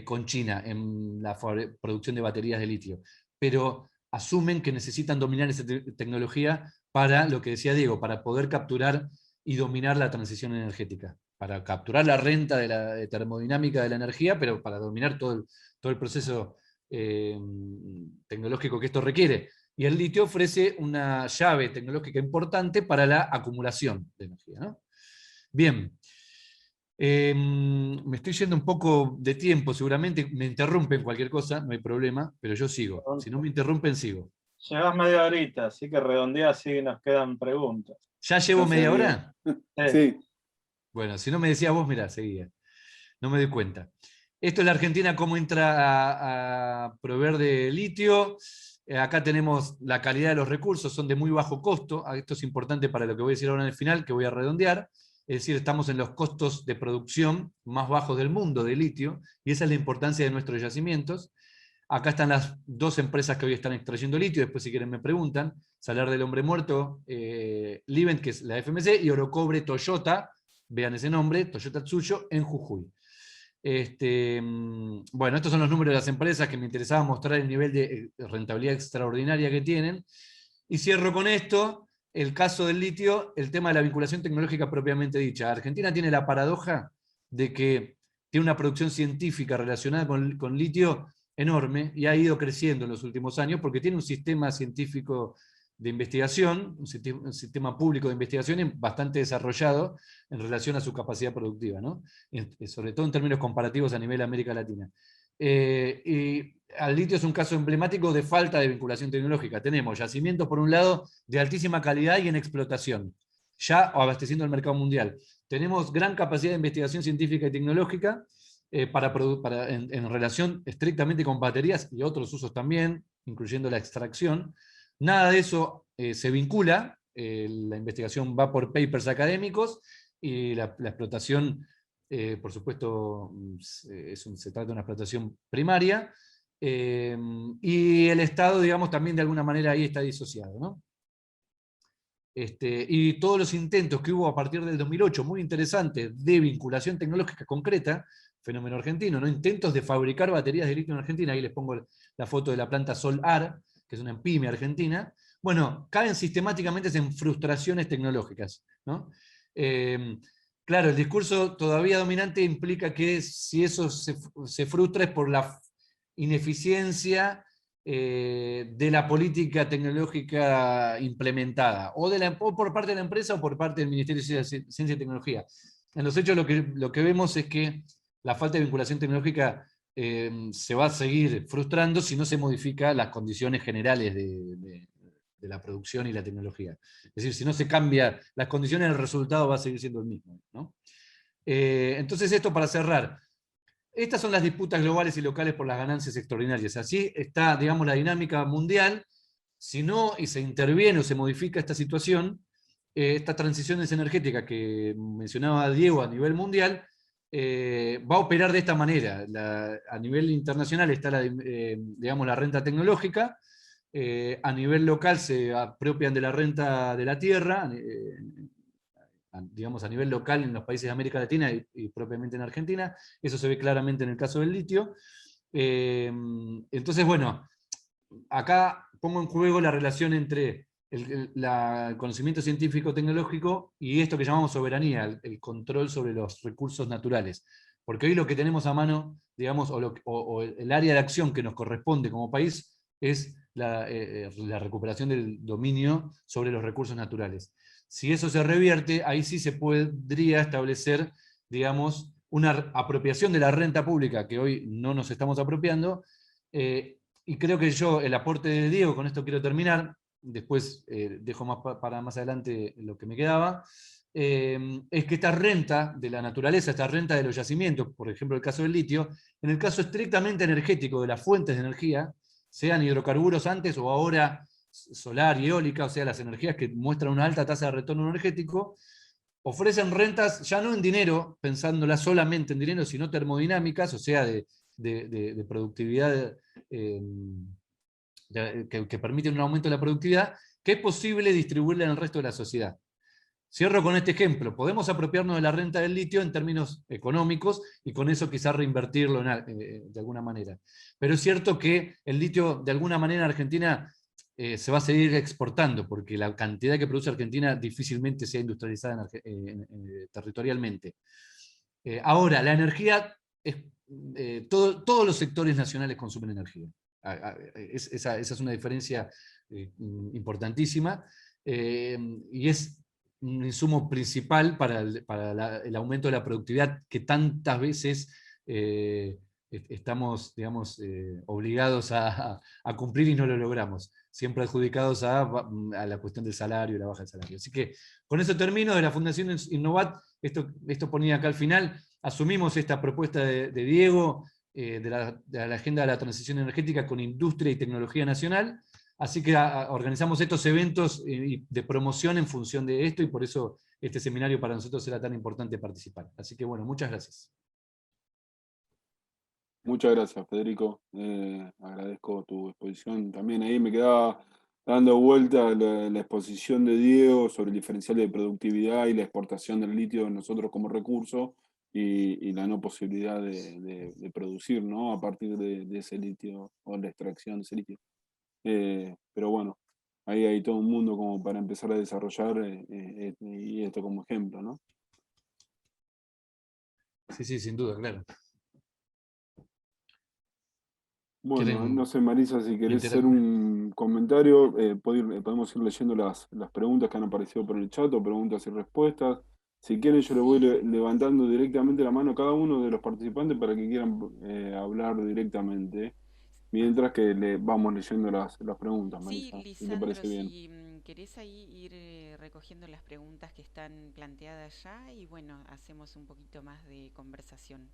con China en la producción de baterías de litio, pero asumen que necesitan dominar esa tecnología para, lo que decía Diego, para poder capturar y dominar la transición energética, para capturar la renta de la termodinámica de la energía, pero para dominar todo el proceso tecnológico que esto requiere. Y el litio ofrece una llave tecnológica importante para la acumulación de energía, ¿no? Bien. Me estoy yendo un poco de tiempo, seguramente me interrumpen cualquier cosa, no hay problema, pero yo sigo. Si no me interrumpen, sigo. Llevas media horita, así que redondea, así nos quedan preguntas. ¿Ya llevo media hora? Sí. Bueno, si no me decías vos, mirá, seguía. No me doy cuenta. Esto es la Argentina, cómo entra a proveer de litio. Acá tenemos la calidad de los recursos, son de muy bajo costo. Esto es importante para lo que voy a decir ahora en el final, que voy a redondear. Es decir, estamos en los costos de producción más bajos del mundo de litio, y esa es la importancia de nuestros yacimientos. Acá están las dos empresas que hoy están extrayendo litio, después si quieren me preguntan. Salar del Hombre Muerto, Livent, que es la FMC, y Orocobre Toyota, vean ese nombre, Toyota Tsuyo, en Jujuy. Bueno, estos son los números de las empresas que me interesaba mostrar el nivel de rentabilidad extraordinaria que tienen. Y cierro con esto, el caso del litio, el tema de la vinculación tecnológica propiamente dicha. Argentina tiene la paradoja de que tiene una producción científica relacionada con litio enorme y ha ido creciendo en los últimos años porque tiene un sistema científico de investigación, un sistema público de investigación bastante desarrollado en relación a su capacidad productiva, ¿no? Sobre todo en términos comparativos a nivel de América Latina. Y al litio es un caso emblemático de falta de vinculación tecnológica. Tenemos yacimientos, por un lado, de altísima calidad y en explotación, ya abasteciendo el mercado mundial. Tenemos gran capacidad de investigación científica y tecnológica, en relación estrictamente con baterías y otros usos también, incluyendo la extracción. Nada de eso se vincula, la investigación va por papers académicos y la explotación, por supuesto, se trata de una explotación primaria, y el Estado, digamos, también de alguna manera ahí está disociado, ¿no? Y todos los intentos que hubo a partir del 2008, muy interesantes, de vinculación tecnológica concreta, fenómeno argentino, ¿no? Intentos de fabricar baterías de litio en Argentina, ahí les pongo la foto de la planta Solar, que es una pyme argentina, bueno, caen sistemáticamente en frustraciones tecnológicas, ¿no? Claro, el discurso todavía dominante implica que si eso se frustra es por la ineficiencia de la política tecnológica implementada, o por parte de la empresa o por parte del Ministerio de Ciencia y Tecnología. En los hechos lo que vemos es que la falta de vinculación tecnológica se va a seguir frustrando si no se modifican las condiciones generales de la producción y la tecnología. Es decir, si no se cambia las condiciones, el resultado va a seguir siendo el mismo, ¿no? Entonces, esto para cerrar. Estas son las disputas globales y locales por las ganancias extraordinarias. Así está, digamos, la dinámica mundial. Si no y se interviene o se modifica esta situación, esta transición energética que mencionaba Diego a nivel mundial, va a operar de esta manera. A nivel internacional está digamos, la renta tecnológica, a nivel local se apropian de la renta de la tierra, digamos, a nivel local en los países de América Latina y propiamente en Argentina. Eso se ve claramente en el caso del litio. Entonces, bueno, acá pongo en juego la relación entre el conocimiento científico-tecnológico y esto que llamamos soberanía, el control sobre los recursos naturales. Porque hoy lo que tenemos a mano, digamos, o el área de acción que nos corresponde como país es la recuperación del dominio sobre los recursos naturales. Si eso se revierte, ahí sí se podría establecer, digamos, una apropiación de la renta pública que hoy no nos estamos apropiando, y creo que el aporte de Diego, con esto quiero terminar, después dejo para más adelante lo que me quedaba, es que esta renta de la naturaleza, esta renta de los yacimientos, por ejemplo el caso del litio, en el caso estrictamente energético de las fuentes de energía, sean hidrocarburos antes o ahora solar y eólica, o sea, las energías que muestran una alta tasa de retorno energético, ofrecen rentas ya no en dinero, pensándolas solamente en dinero, sino termodinámicas, o sea, de productividad que permiten un aumento de la productividad, que es posible distribuirla en el resto de la sociedad. Cierro con este ejemplo. Podemos apropiarnos de la renta del litio en términos económicos y con eso quizás reinvertirlo de alguna manera. Pero es cierto que el litio, de alguna manera, en Argentina se va a seguir exportando, porque la cantidad que produce Argentina difícilmente sea industrializada territorialmente. Ahora, la energía, todos los sectores nacionales consumen energía. Esa es una diferencia importantísima, y es un insumo principal para el aumento de la productividad que tantas veces estamos, digamos, obligados a cumplir y no lo logramos, siempre adjudicados a la cuestión del salario y la baja del salario. Así que con eso termino. De la Fundación Innovat, esto ponía acá al final, asumimos esta propuesta de Diego, de la agenda de la transición energética con industria y tecnología nacional. Así que organizamos estos eventos de promoción en función de esto, y por eso este seminario para nosotros era tan importante participar. Así que bueno, muchas gracias. Muchas gracias, Federico. Agradezco tu exposición. También ahí me quedaba dando vuelta la exposición de Diego sobre el diferencial de productividad y la exportación del litio nosotros como recurso, y la no posibilidad de producir, ¿no?, a partir de ese litio o la extracción de ese litio. Pero bueno, ahí hay todo un mundo como para empezar a desarrollar, y esto como ejemplo, ¿no? Sí, sí, sin duda, claro. Bueno, no sé, Marisa, si querés hacer un comentario, podemos ir leyendo las preguntas que han aparecido por el chat, o preguntas y respuestas. Si quieren, yo le voy levantando directamente la mano a cada uno de los participantes para que quieran hablar directamente, mientras que le vamos leyendo las preguntas, Marisa. Sí, Si te Lisandro, parece bien. si querés ahí ir recogiendo las preguntas que están planteadas ya, y bueno, hacemos un poquito más de conversación.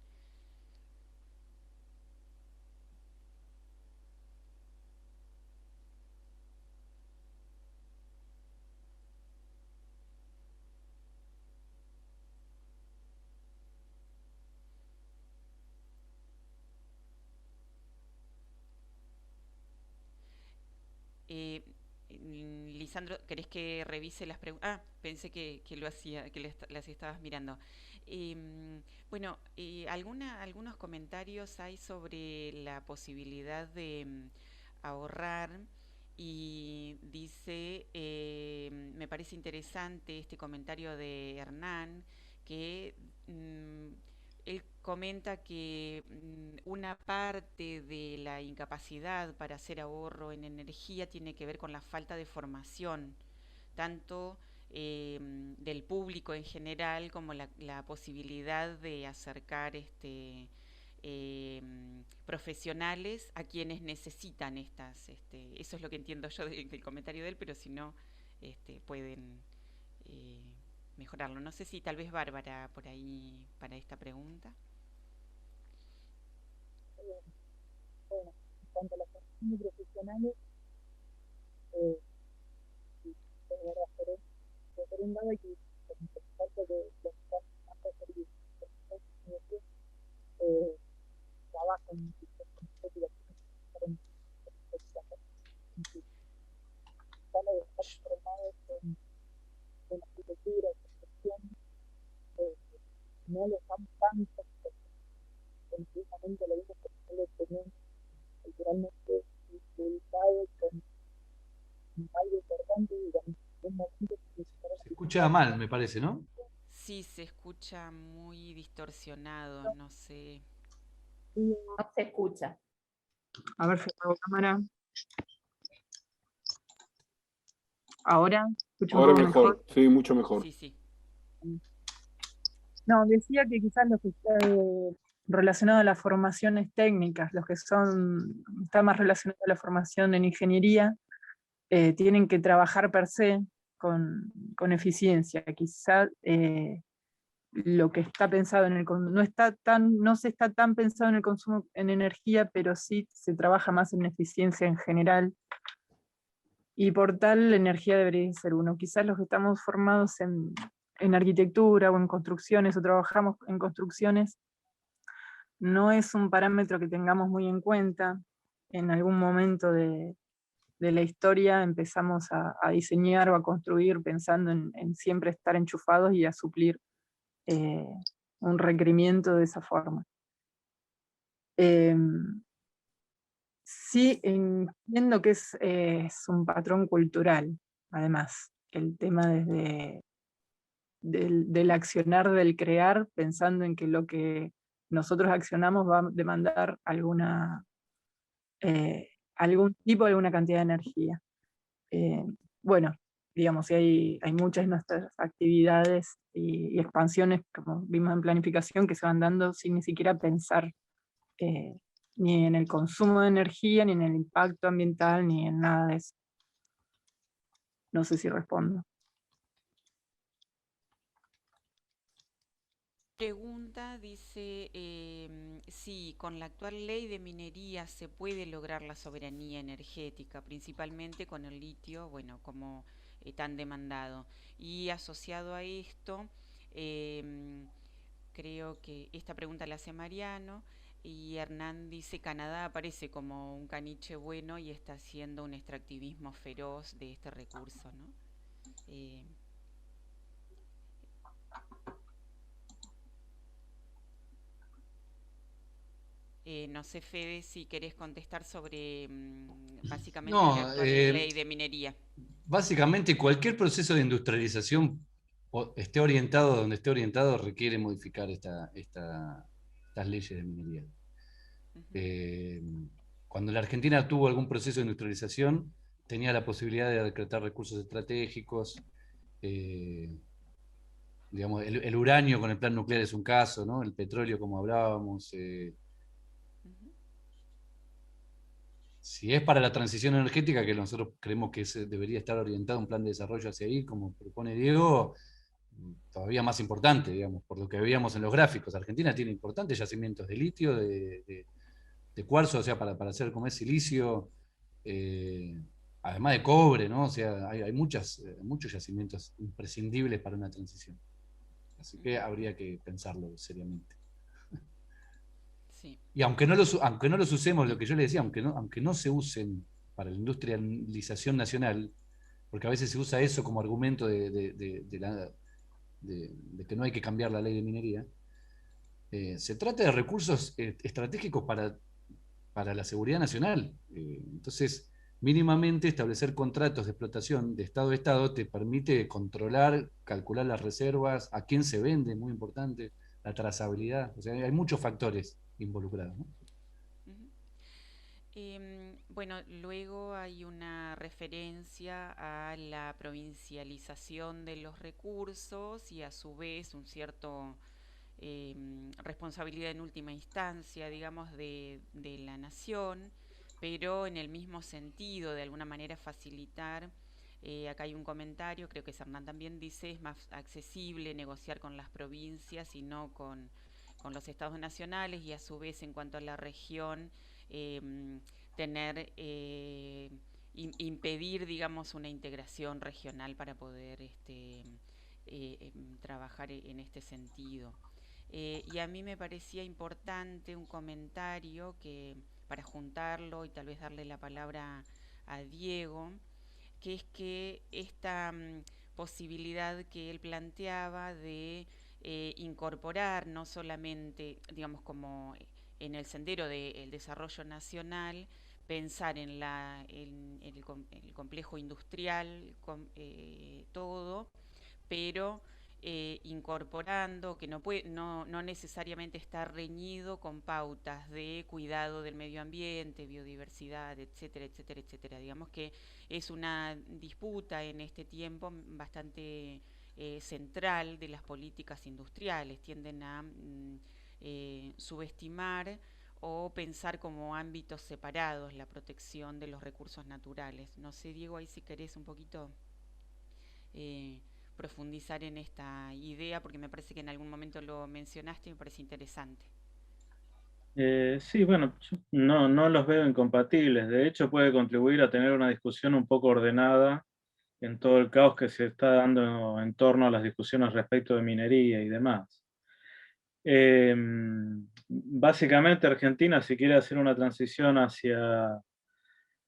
Lisandro, ¿querés que revise las preguntas? Ah, pensé que lo hacía, que las estabas mirando. Bueno, algunos comentarios hay sobre la posibilidad de ahorrar y dice, me parece interesante este comentario de Hernán, que él comenta que una parte de la incapacidad para hacer ahorro en energía tiene que ver con la falta de formación, tanto del público en general como la posibilidad de acercar profesionales a quienes necesitan eso es lo que entiendo yo del comentario de él, pero si no, pueden eh, mejorarlo. No sé si tal vez Bárbara por ahí para esta pregunta. Bueno, en cuanto a la formación de profesionales, eh, por un lado hay que parte de los más referidos, trabajan en sala de estar formados en arquitectura, en construcción, no lo están tanto, precisamente lo digo porque no lo tenemos culturalmente inculcado con algo importante, digamos, en un momento que Se escucha mal, me parece, ¿no? Sí, se escucha muy distorsionado, no sé. no se escucha. A ver si hago cámara. Ahora, ¿escucho un Ahora poco mejor, sí, mucho mejor. Sí, sí. No, decía que quizás los que están relacionados a las formaciones técnicas, los que están más relacionados a la formación en ingeniería, tienen que trabajar per se con eficiencia. Quizás lo que está pensado en no se está tan pensado en el consumo en energía, pero sí se trabaja más en eficiencia en general. Y por tal, la energía debería ser uno. Quizás los que estamos formados en arquitectura o en construcciones, o trabajamos en construcciones, no es un parámetro que tengamos muy en cuenta. En algún momento de la historia empezamos a diseñar o a construir pensando en siempre estar enchufados y a suplir un requerimiento de esa forma. Sí, entiendo que es un patrón cultural, además, el tema del accionar, del crear, pensando en que lo que nosotros accionamos va a demandar algún tipo, alguna cantidad de energía. Bueno, digamos, hay muchas de nuestras actividades y expansiones, como vimos en planificación, que se van dando sin ni siquiera pensar ni en el consumo de energía, ni en el impacto ambiental, ni en nada de eso. No sé si respondo. Pregunta, dice, si con la actual ley de minería se puede lograr la soberanía energética, principalmente con el litio, bueno, como tan demandado. Y asociado a esto, creo que esta pregunta la hace Mariano, y Hernán dice, Canadá aparece como un caniche bueno y está haciendo un extractivismo feroz de este recurso, ¿no? No sé, Fede, si querés contestar sobre básicamente la actual ley de minería. Básicamente cualquier proceso de industrialización esté orientado donde esté orientado requiere modificar estas leyes de minería. Cuando la Argentina tuvo algún proceso de industrialización, tenía la posibilidad de decretar recursos estratégicos. Digamos, el uranio con el plan nuclear es un caso, ¿no? El petróleo, como hablábamos. Si es para la transición energética, que nosotros creemos que debería estar orientado un plan de desarrollo hacia ahí, como propone Diego, todavía más importante, digamos, por lo que veíamos en los gráficos. Argentina tiene importantes yacimientos de litio, de cuarzo, o sea, para hacer como es silicio, además de cobre, ¿no? O sea, hay muchos yacimientos imprescindibles para una transición. Así que habría que pensarlo seriamente. Sí. Y aunque no los usemos, lo que yo le decía, aunque no se usen para la industrialización nacional, porque a veces se usa eso como argumento de que no hay que cambiar la ley de minería. Se trata de recursos estratégicos para la seguridad nacional. Entonces, mínimamente establecer contratos de explotación de Estado a Estado te permite controlar, calcular las reservas, a quién se vende, muy importante, la trazabilidad. O sea, hay muchos factores involucrados, ¿no? Bueno, luego hay una referencia a la provincialización de los recursos y a su vez un cierto responsabilidad en última instancia, digamos, de la nación, pero en el mismo sentido, de alguna manera facilitar. Acá hay un comentario, creo que Hernán también dice, es más accesible negociar con las provincias y no con los estados nacionales, y a su vez en cuanto a la región, tener, impedir, digamos, una integración regional para poder trabajar en este sentido. Y a mí me parecía importante un comentario que, para juntarlo y tal vez darle la palabra a Diego, que es que esta posibilidad que él planteaba de incorporar no solamente, digamos, como en el sendero del desarrollo nacional, pensar en el complejo industrial, todo, pero incorporando, que no necesariamente está reñido con pautas de cuidado del medio ambiente, biodiversidad, etcétera, etcétera, etcétera. Digamos que es una disputa en este tiempo bastante central de las políticas industriales. Tienden a subestimar o pensar como ámbitos separados la protección de los recursos naturales. No sé, Diego, ahí si querés un poquito profundizar en esta idea, porque me parece que en algún momento lo mencionaste y me parece interesante. Sí, bueno, yo no los veo incompatibles. De hecho, puede contribuir a tener una discusión un poco ordenada en todo el caos que se está dando en torno a las discusiones respecto de minería y demás. Básicamente, Argentina, si quiere hacer una transición hacia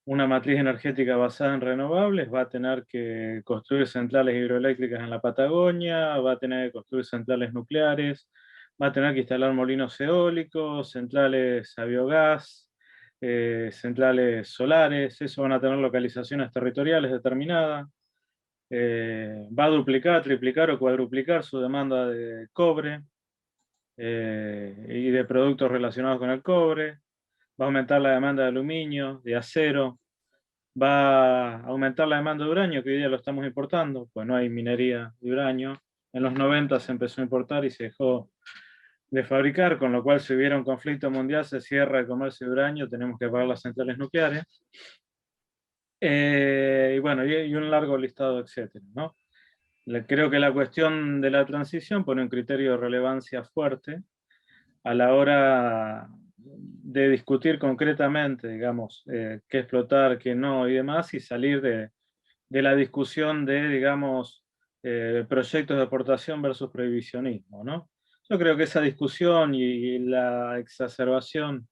una matriz energética basada en renovables, va a tener que construir centrales hidroeléctricas en la Patagonia, va a tener que construir centrales nucleares, va a tener que instalar molinos eólicos, centrales a biogás, centrales solares. Eso van a tener localizaciones territoriales determinadas. Va a duplicar, triplicar o cuadruplicar su demanda de cobre y de productos relacionados con el cobre. Va a aumentar la demanda de aluminio, de acero. Va a aumentar la demanda de uranio, que hoy día lo estamos importando, pues no hay minería de uranio. En los 90 se empezó a importar y se dejó de fabricar, con lo cual si hubiera un conflicto mundial se cierra el comercio de uranio, tenemos que pagar las centrales nucleares. Y bueno, y un largo listado, etcétera, ¿no? Creo que la cuestión de la transición pone un criterio de relevancia fuerte a la hora de discutir concretamente, digamos, qué explotar, qué no y demás, y salir de la discusión de, digamos, proyectos de aportación versus prohibicionismo, ¿no? Yo creo que esa discusión y la exacerbación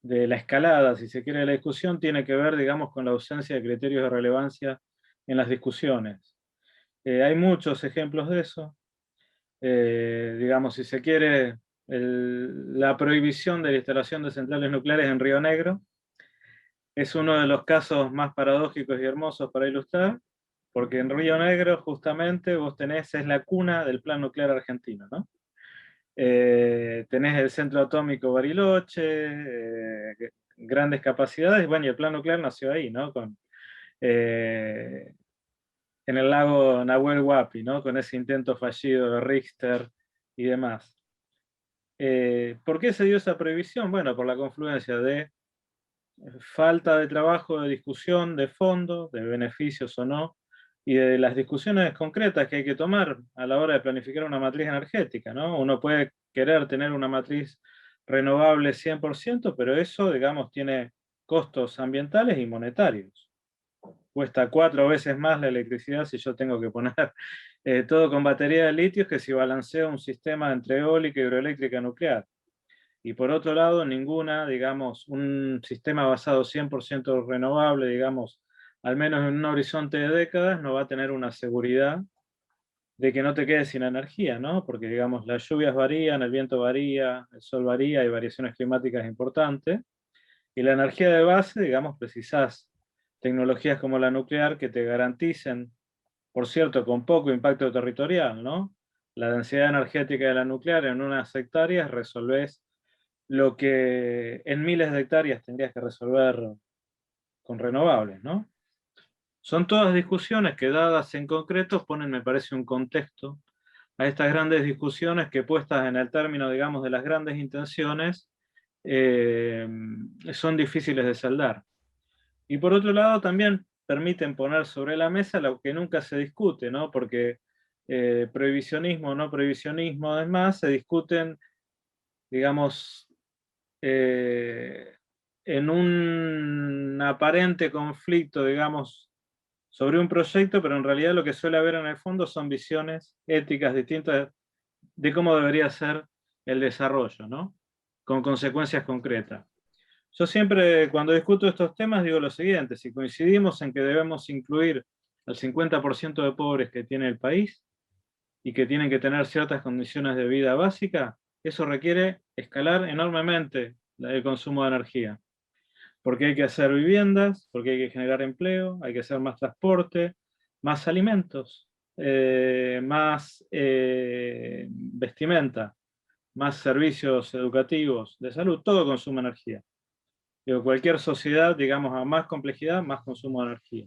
de la escalada, si se quiere, de la discusión, tiene que ver, digamos, con la ausencia de criterios de relevancia en las discusiones. Hay muchos ejemplos de eso. Digamos, si se quiere, la prohibición de la instalación de centrales nucleares en Río Negro es uno de los casos más paradójicos y hermosos para ilustrar, porque en Río Negro justamente vos tenés, es la cuna del plan nuclear argentino, ¿no? Tenés el centro atómico Bariloche, grandes capacidades, bueno, y el plan nuclear nació ahí, ¿no? En el lago Nahuel Huapi, ¿no? Con ese intento fallido de Richter y demás. ¿Por qué se dio esa prohibición? Bueno, por la confluencia de falta de trabajo, de discusión, de fondo, de beneficios o no, y de las discusiones concretas que hay que tomar a la hora de planificar una matriz energética, ¿no? Uno puede querer tener una matriz renovable 100%, pero eso, digamos, tiene costos ambientales y monetarios. Cuesta 4 veces más la electricidad si yo tengo que poner todo con batería de litio que si balanceo un sistema entre eólica, hidroeléctrica, nuclear. Y por otro lado, ninguna, digamos, un sistema basado 100% renovable, digamos, al menos en un horizonte de décadas, no va a tener una seguridad de que no te quedes sin energía, ¿no? Porque, digamos, las lluvias varían, el viento varía, el sol varía, hay variaciones climáticas importantes, y la energía de base, digamos, precisás tecnologías como la nuclear que te garanticen, por cierto, con poco impacto territorial, ¿no? La densidad energética de la nuclear en unas hectáreas resolvés lo que en miles de hectáreas tendrías que resolver con renovables, ¿no? Son todas discusiones que, dadas en concreto, ponen, me parece, un contexto a estas grandes discusiones que, puestas en el término, digamos, de las grandes intenciones, son difíciles de saldar. Y por otro lado, también permiten poner sobre la mesa lo que nunca se discute, ¿no? Porque prohibicionismo o no prohibicionismo, además, se discuten, digamos, en un aparente conflicto, digamos, sobre un proyecto, pero en realidad lo que suele haber en el fondo son visiones éticas distintas de cómo debería ser el desarrollo, ¿no? Con consecuencias concretas. Yo siempre, cuando discuto estos temas, digo lo siguiente: si coincidimos en que debemos incluir al 50% de pobres que tiene el país y que tienen que tener ciertas condiciones de vida básica, eso requiere escalar enormemente el consumo de energía. Porque hay que hacer viviendas, porque hay que generar empleo, hay que hacer más transporte, más alimentos, más vestimenta, más servicios educativos, de salud, todo consume energía. Digo, cualquier sociedad, digamos, a más complejidad, más consumo de energía.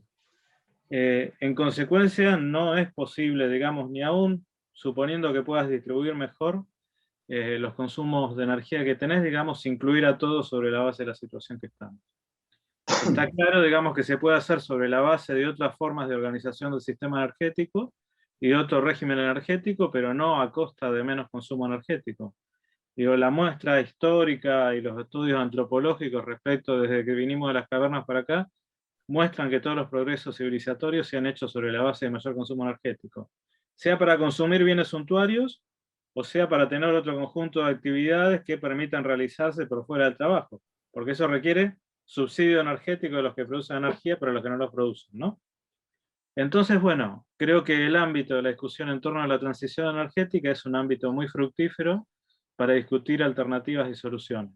En consecuencia, no es posible, digamos, ni aún suponiendo que puedas distribuir mejor los consumos de energía que tenés, digamos, incluir a todos sobre la base de la situación que estamos. Está claro, digamos, que se puede hacer sobre la base de otras formas de organización del sistema energético y de otro régimen energético, pero no a costa de menos consumo energético. Digo, la muestra histórica y los estudios antropológicos respecto desde que vinimos de las cavernas para acá muestran que todos los progresos civilizatorios se han hecho sobre la base de mayor consumo energético, sea para consumir bienes suntuarios o sea para tener otro conjunto de actividades que permitan realizarse por fuera del trabajo, porque eso requiere subsidio energético de los que producen energía, pero los que no los producen, ¿no? Entonces, bueno, creo que el ámbito de la discusión en torno a la transición energética es un ámbito muy fructífero para discutir alternativas y soluciones.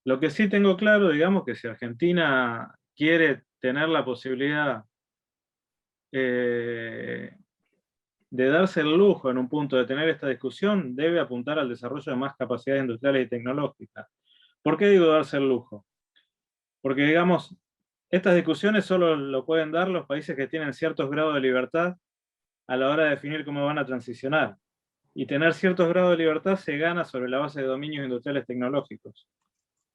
Lo que sí tengo claro, digamos, que si Argentina quiere tener la posibilidad de darse el lujo en un punto de tener esta discusión, debe apuntar al desarrollo de más capacidades industriales y tecnológicas. ¿Por qué digo darse el lujo? Porque, digamos, estas discusiones solo lo pueden dar los países que tienen ciertos grados de libertad a la hora de definir cómo van a transicionar. Y tener ciertos grados de libertad se gana sobre la base de dominios industriales tecnológicos,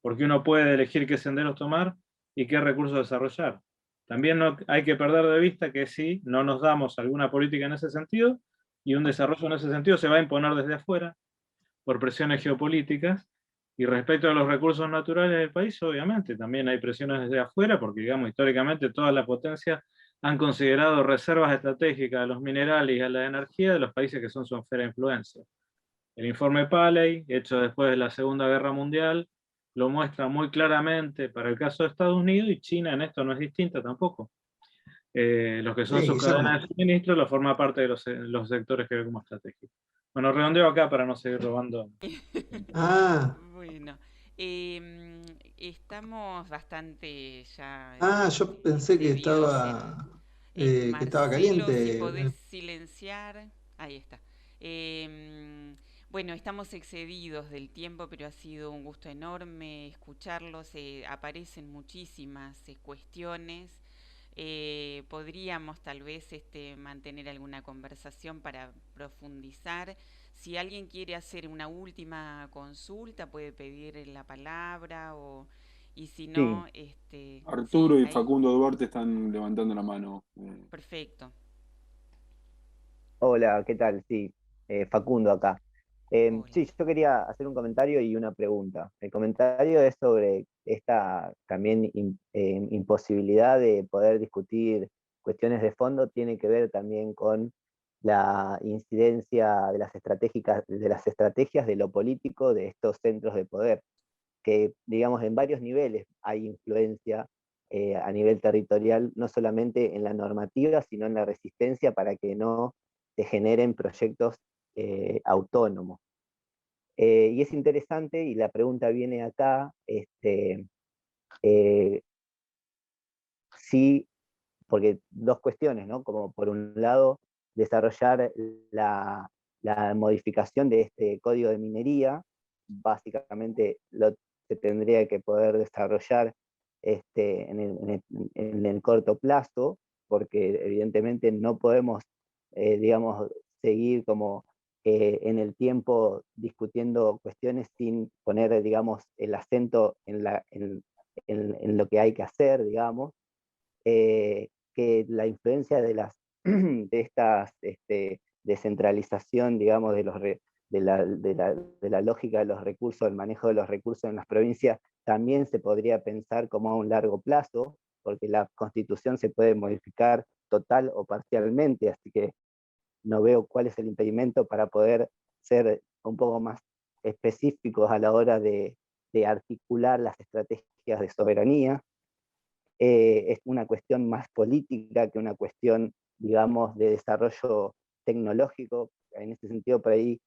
porque uno puede elegir qué senderos tomar y qué recursos desarrollar. También no hay que perder de vista que si no nos damos alguna política en ese sentido, y un desarrollo en ese sentido se va a imponer desde afuera, por presiones geopolíticas. Y respecto a los recursos naturales del país, obviamente, también hay presiones desde afuera, porque, digamos, históricamente todas las potencias han considerado reservas estratégicas de los minerales y a la energía de los países que son su esfera de influencia. El informe Paley, hecho después de la Segunda Guerra Mundial, lo muestra muy claramente para el caso de Estados Unidos, y China en esto no es distinta tampoco. Los que son sus cadenas de suministro lo forma parte de los sectores que ve como estratégicos. Bueno, redondeo acá para no seguir robando. Bueno, estamos bastante ya Yo pensé que excedidos que estaba Marcelo, si caliente. podés silenciar. Ahí está. Bueno, estamos excedidos del tiempo, pero ha sido un gusto enorme escucharlos. Aparecen muchísimas cuestiones. Podríamos tal vez mantener alguna conversación para profundizar. Si alguien quiere hacer una última consulta, puede pedir la palabra, y si no, Arturo sí, y ahí. Facundo Duarte están levantando la mano. Perfecto. Hola, ¿qué tal? Sí, Facundo acá. Hola. Sí, yo quería hacer un comentario y una pregunta. El comentario es sobre esta también imposibilidad de poder discutir cuestiones de fondo, tiene que ver también con la incidencia de las estrategias de lo político de estos centros de poder, que digamos en varios niveles hay influencia a nivel territorial, no solamente en la normativa, sino en la resistencia para que no se generen proyectos autónomos. Y es interesante, y la pregunta viene acá, sí, porque dos cuestiones, ¿no? Como por un lado, desarrollar la modificación de este código de minería, básicamente se tendría que poder desarrollar en el corto plazo, porque evidentemente no podemos, digamos, seguir como en el tiempo discutiendo cuestiones sin poner, digamos, el acento en lo que hay que hacer, digamos. Que la influencia de estas descentralización, digamos, de la lógica de los recursos, el manejo de los recursos en las provincias, también se podría pensar como a un largo plazo, porque la Constitución se puede modificar total o parcialmente, así que no veo cuál es el impedimento para poder ser un poco más específicos a la hora de articular las estrategias de soberanía. Es una cuestión más política que una cuestión, digamos, de desarrollo tecnológico. En ese sentido, por ahí,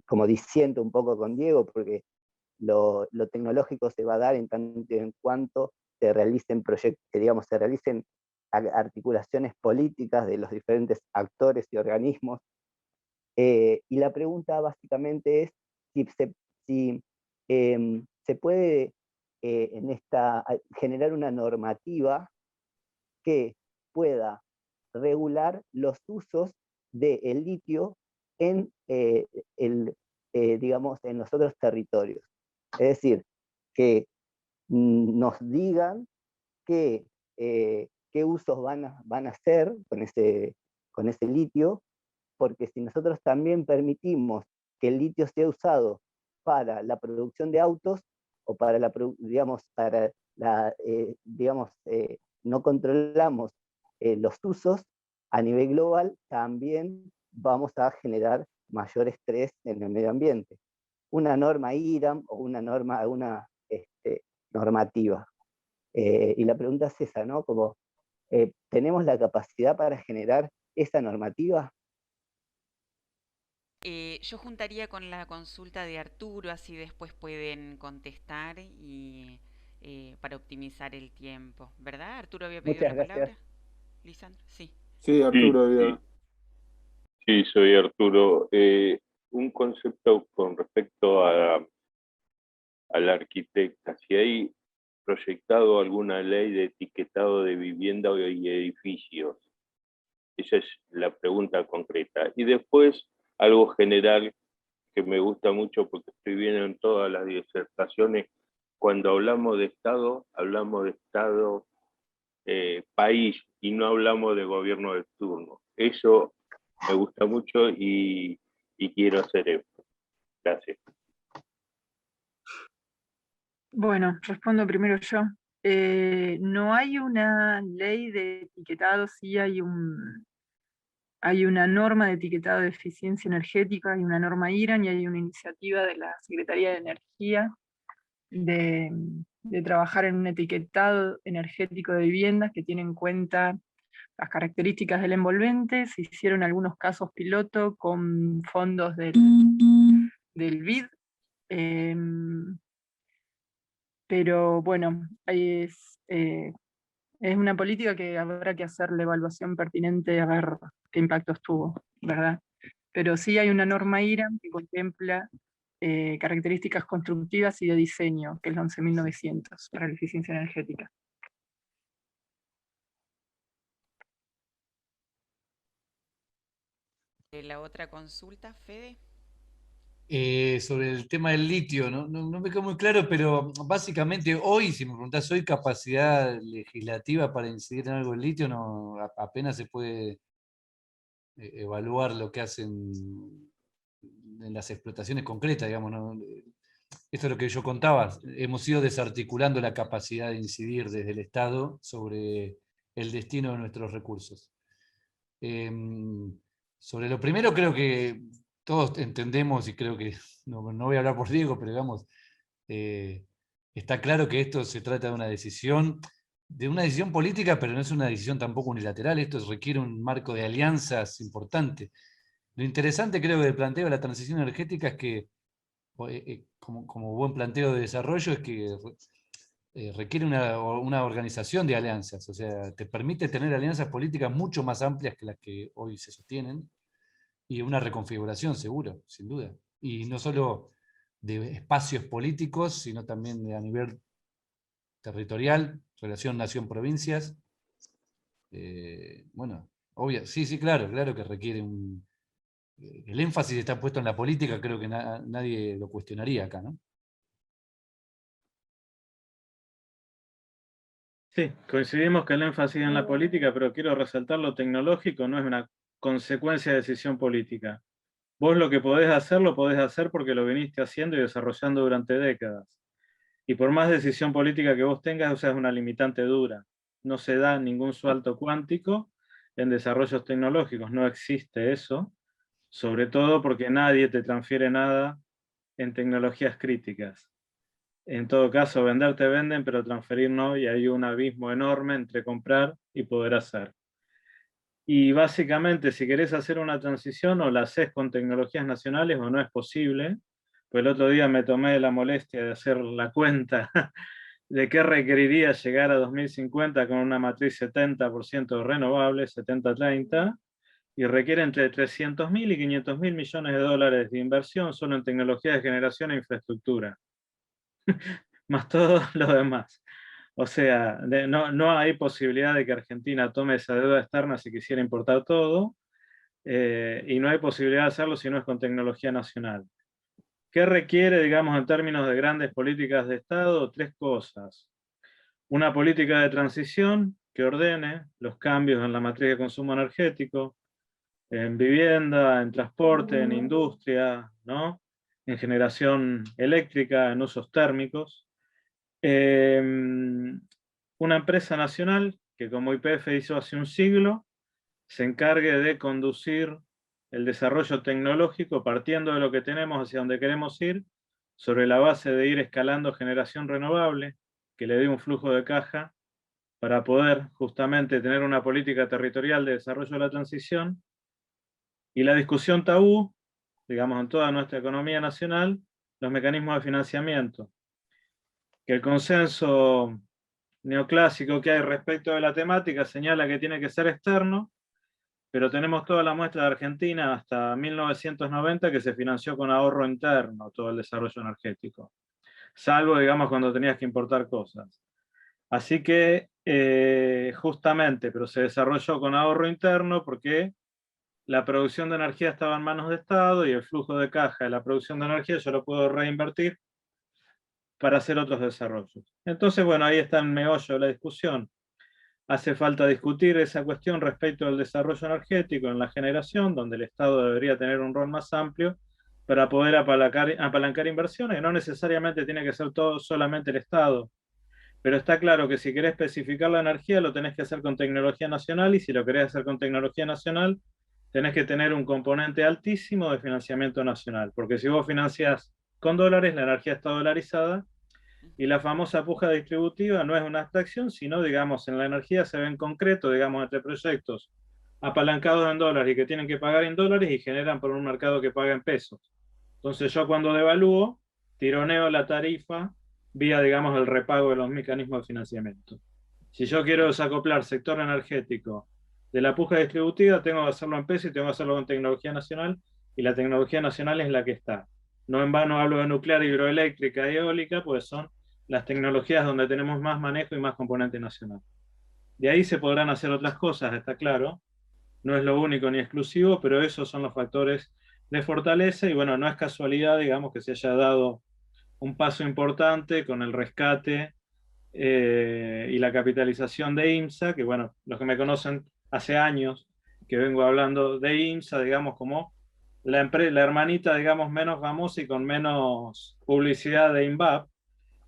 como disiento un poco con Diego, porque lo tecnológico se va a dar en tanto en cuanto se realicen proyectos, digamos, se realicen articulaciones políticas de los diferentes actores y organismos. Y la pregunta básicamente es si se puede generar una normativa que pueda regular los usos del litio en, digamos, en los otros territorios. Es decir, que nos digan qué usos van a hacer con ese litio, porque si nosotros también permitimos que el litio sea usado para la producción de autos, o para no controlamos los usos a nivel global, también vamos a generar mayor estrés en el medio ambiente. Una norma IRAM o una normativa. Y la pregunta es esa, ¿no? Como, ¿tenemos la capacidad para generar esa normativa? Yo juntaría con la consulta de Arturo, así después pueden contestar y para optimizar el tiempo, ¿verdad? Arturo había pedido Muchas la gracias. palabra. Lisandro, sí. Sí, Arturo, Sí, soy Arturo. Un concepto con respecto a la arquitecta, si hay proyectado alguna ley de etiquetado de vivienda y edificios. Esa es la pregunta concreta. Y después, algo general que me gusta mucho porque estoy viendo en todas las disertaciones, cuando hablamos de Estado país, y no hablamos de gobierno de turno. Eso me gusta mucho y quiero hacer esto. Gracias. Bueno, respondo primero yo. No hay una ley de etiquetado, sí hay una norma de etiquetado de eficiencia energética, hay una norma IRAN y hay una iniciativa de la Secretaría de Energía de trabajar en un etiquetado energético de viviendas que tiene en cuenta las características del envolvente. Se hicieron algunos casos piloto con fondos del BID, pero bueno, es una política que habrá que hacer la evaluación pertinente a ver qué impactos tuvo, ¿verdad? Pero sí hay una norma IRAM que contempla características constructivas y de diseño, que es la 11.900 para la eficiencia energética. La otra consulta, Fede. Sobre el tema del litio, no me quedó muy claro, pero básicamente hoy, si me preguntás hoy, capacidad legislativa para incidir en algo del litio, apenas se puede evaluar lo que hacen en las explotaciones concretas, digamos, ¿no? Esto es lo que yo contaba, hemos ido desarticulando la capacidad de incidir desde el Estado sobre el destino de nuestros recursos. Sobre lo primero creo que todos entendemos, y creo que no voy a hablar por Diego, pero digamos, está claro que esto se trata de una decisión política, pero no es una decisión tampoco unilateral. Esto requiere un marco de alianzas importante. Lo interesante, creo, del planteo de la transición energética es que, como buen planteo de desarrollo, es que requiere una organización de alianzas. O sea, te permite tener alianzas políticas mucho más amplias que las que hoy se sostienen, y una reconfiguración, seguro, sin duda. Y no solo de espacios políticos, sino también a nivel territorial, relación nación-provincias. Bueno, obvio, sí, claro que requiere el énfasis está puesto en la política, creo que nadie lo cuestionaría acá, ¿no? Sí, coincidimos que el énfasis en la política, pero quiero resaltar lo tecnológico, no es una consecuencia de decisión política. Vos lo que podés hacer, lo podés hacer porque lo viniste haciendo y desarrollando durante décadas. Y por más decisión política que vos tengas, o sea, es una limitante dura. No se da ningún salto cuántico en desarrollos tecnológicos, no existe eso, sobre todo porque nadie te transfiere nada en tecnologías críticas. En todo caso, vender te venden, pero transferir no, y hay un abismo enorme entre comprar y poder hacer. Y básicamente, si querés hacer una transición, o la haces con tecnologías nacionales o no es posible. Pues el otro día me tomé la molestia de hacer la cuenta de qué requeriría llegar a 2050 con una matriz 70% renovables, 70-30, y requiere entre 300.000 y 500.000 millones de dólares de inversión solo en tecnología de generación e infraestructura, más todo lo demás. O sea, no hay posibilidad de que Argentina tome esa deuda externa si quisiera importar todo, y no hay posibilidad de hacerlo si no es con tecnología nacional. ¿Qué requiere, digamos, en términos de grandes políticas de Estado? 3 cosas. Una política de transición que ordene los cambios en la matriz de consumo energético, en vivienda, en transporte, en industria, ¿no? En generación eléctrica, en usos térmicos. Una empresa nacional que, como YPF hizo hace un siglo, se encargue de conducir el desarrollo tecnológico partiendo de lo que tenemos hacia donde queremos ir, sobre la base de ir escalando generación renovable, que le dé un flujo de caja para poder justamente tener una política territorial de desarrollo de la transición. Y la discusión tabú, digamos, en toda nuestra economía nacional, los mecanismos de financiamiento. Que el consenso neoclásico que hay respecto de la temática señala que tiene que ser externo, pero tenemos toda la muestra de Argentina hasta 1990 que se financió con ahorro interno todo el desarrollo energético, salvo, digamos, cuando tenías que importar cosas. Así que, justamente, pero se desarrolló con ahorro interno porque la producción de energía estaba en manos de Estado y el flujo de caja de la producción de energía yo lo puedo reinvertir para hacer otros desarrollos. Entonces, bueno, ahí está el meollo de la discusión. Hace falta discutir esa cuestión respecto al desarrollo energético en la generación, donde el Estado debería tener un rol más amplio para poder apalancar inversiones, y no necesariamente tiene que ser todo solamente el Estado. Pero está claro que si querés especificar la energía, lo tenés que hacer con tecnología nacional, y si lo querés hacer con tecnología nacional, tenés que tener un componente altísimo de financiamiento nacional, porque si vos financiás con dólares, la energía está dolarizada, y la famosa puja distributiva no es una abstracción, sino, digamos, en la energía se ve en concreto, digamos, entre proyectos apalancados en dólares y que tienen que pagar en dólares y generan por un mercado que paga en pesos. Entonces yo cuando devalúo, tironeo la tarifa vía, digamos, el repago de los mecanismos de financiamiento. Si yo quiero desacoplar sector energético de la puja distributiva, tengo que hacerlo en pesos y tengo que hacerlo con tecnología nacional, y la tecnología nacional es la que está. No en vano hablo de nuclear, hidroeléctrica y eólica, pues son las tecnologías donde tenemos más manejo y más componente nacional. De ahí se podrán hacer otras cosas, está claro. No es lo único ni exclusivo, pero esos son los factores de fortaleza, y bueno, no es casualidad, digamos, que se haya dado un paso importante con el rescate y la capitalización de IMSA, que bueno, los que me conocen hace años que vengo hablando de IMSA, digamos, como la hermanita, digamos, menos famosa y con menos publicidad de INVAP,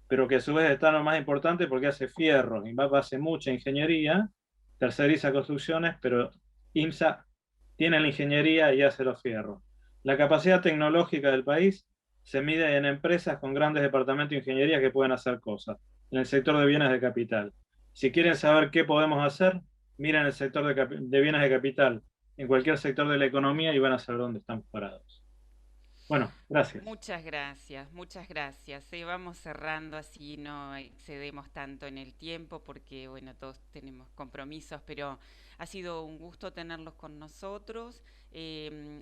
pero que a su vez está lo más importante porque hace fierro. INVAP hace mucha ingeniería, terceriza construcciones, pero IMSA tiene la ingeniería y hace los fierros. La capacidad tecnológica del país se mide en empresas con grandes departamentos de ingeniería que pueden hacer cosas, en el sector de bienes de capital. Si quieren saber qué podemos hacer, miren el sector de bienes de capital en cualquier sector de la economía y van a saber dónde están parados. Bueno, gracias. Muchas gracias, muchas gracias. Vamos cerrando, así no excedemos tanto en el tiempo porque, bueno, todos tenemos compromisos, pero ha sido un gusto tenerlos con nosotros,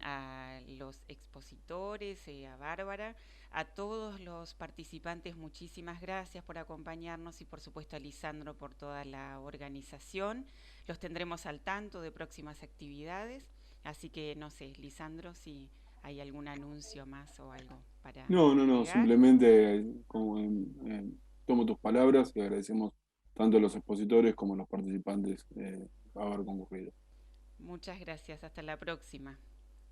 a los expositores, a Bárbara, a todos los participantes, muchísimas gracias por acompañarnos y por supuesto a Lisandro por toda la organización. Los tendremos al tanto de próximas actividades, así que no sé, Lisandro, si hay algún anuncio más o algo para No, agregar. simplemente tomo tus palabras y agradecemos tanto a los expositores como a los participantes haber concurrido. Muchas gracias, hasta la próxima.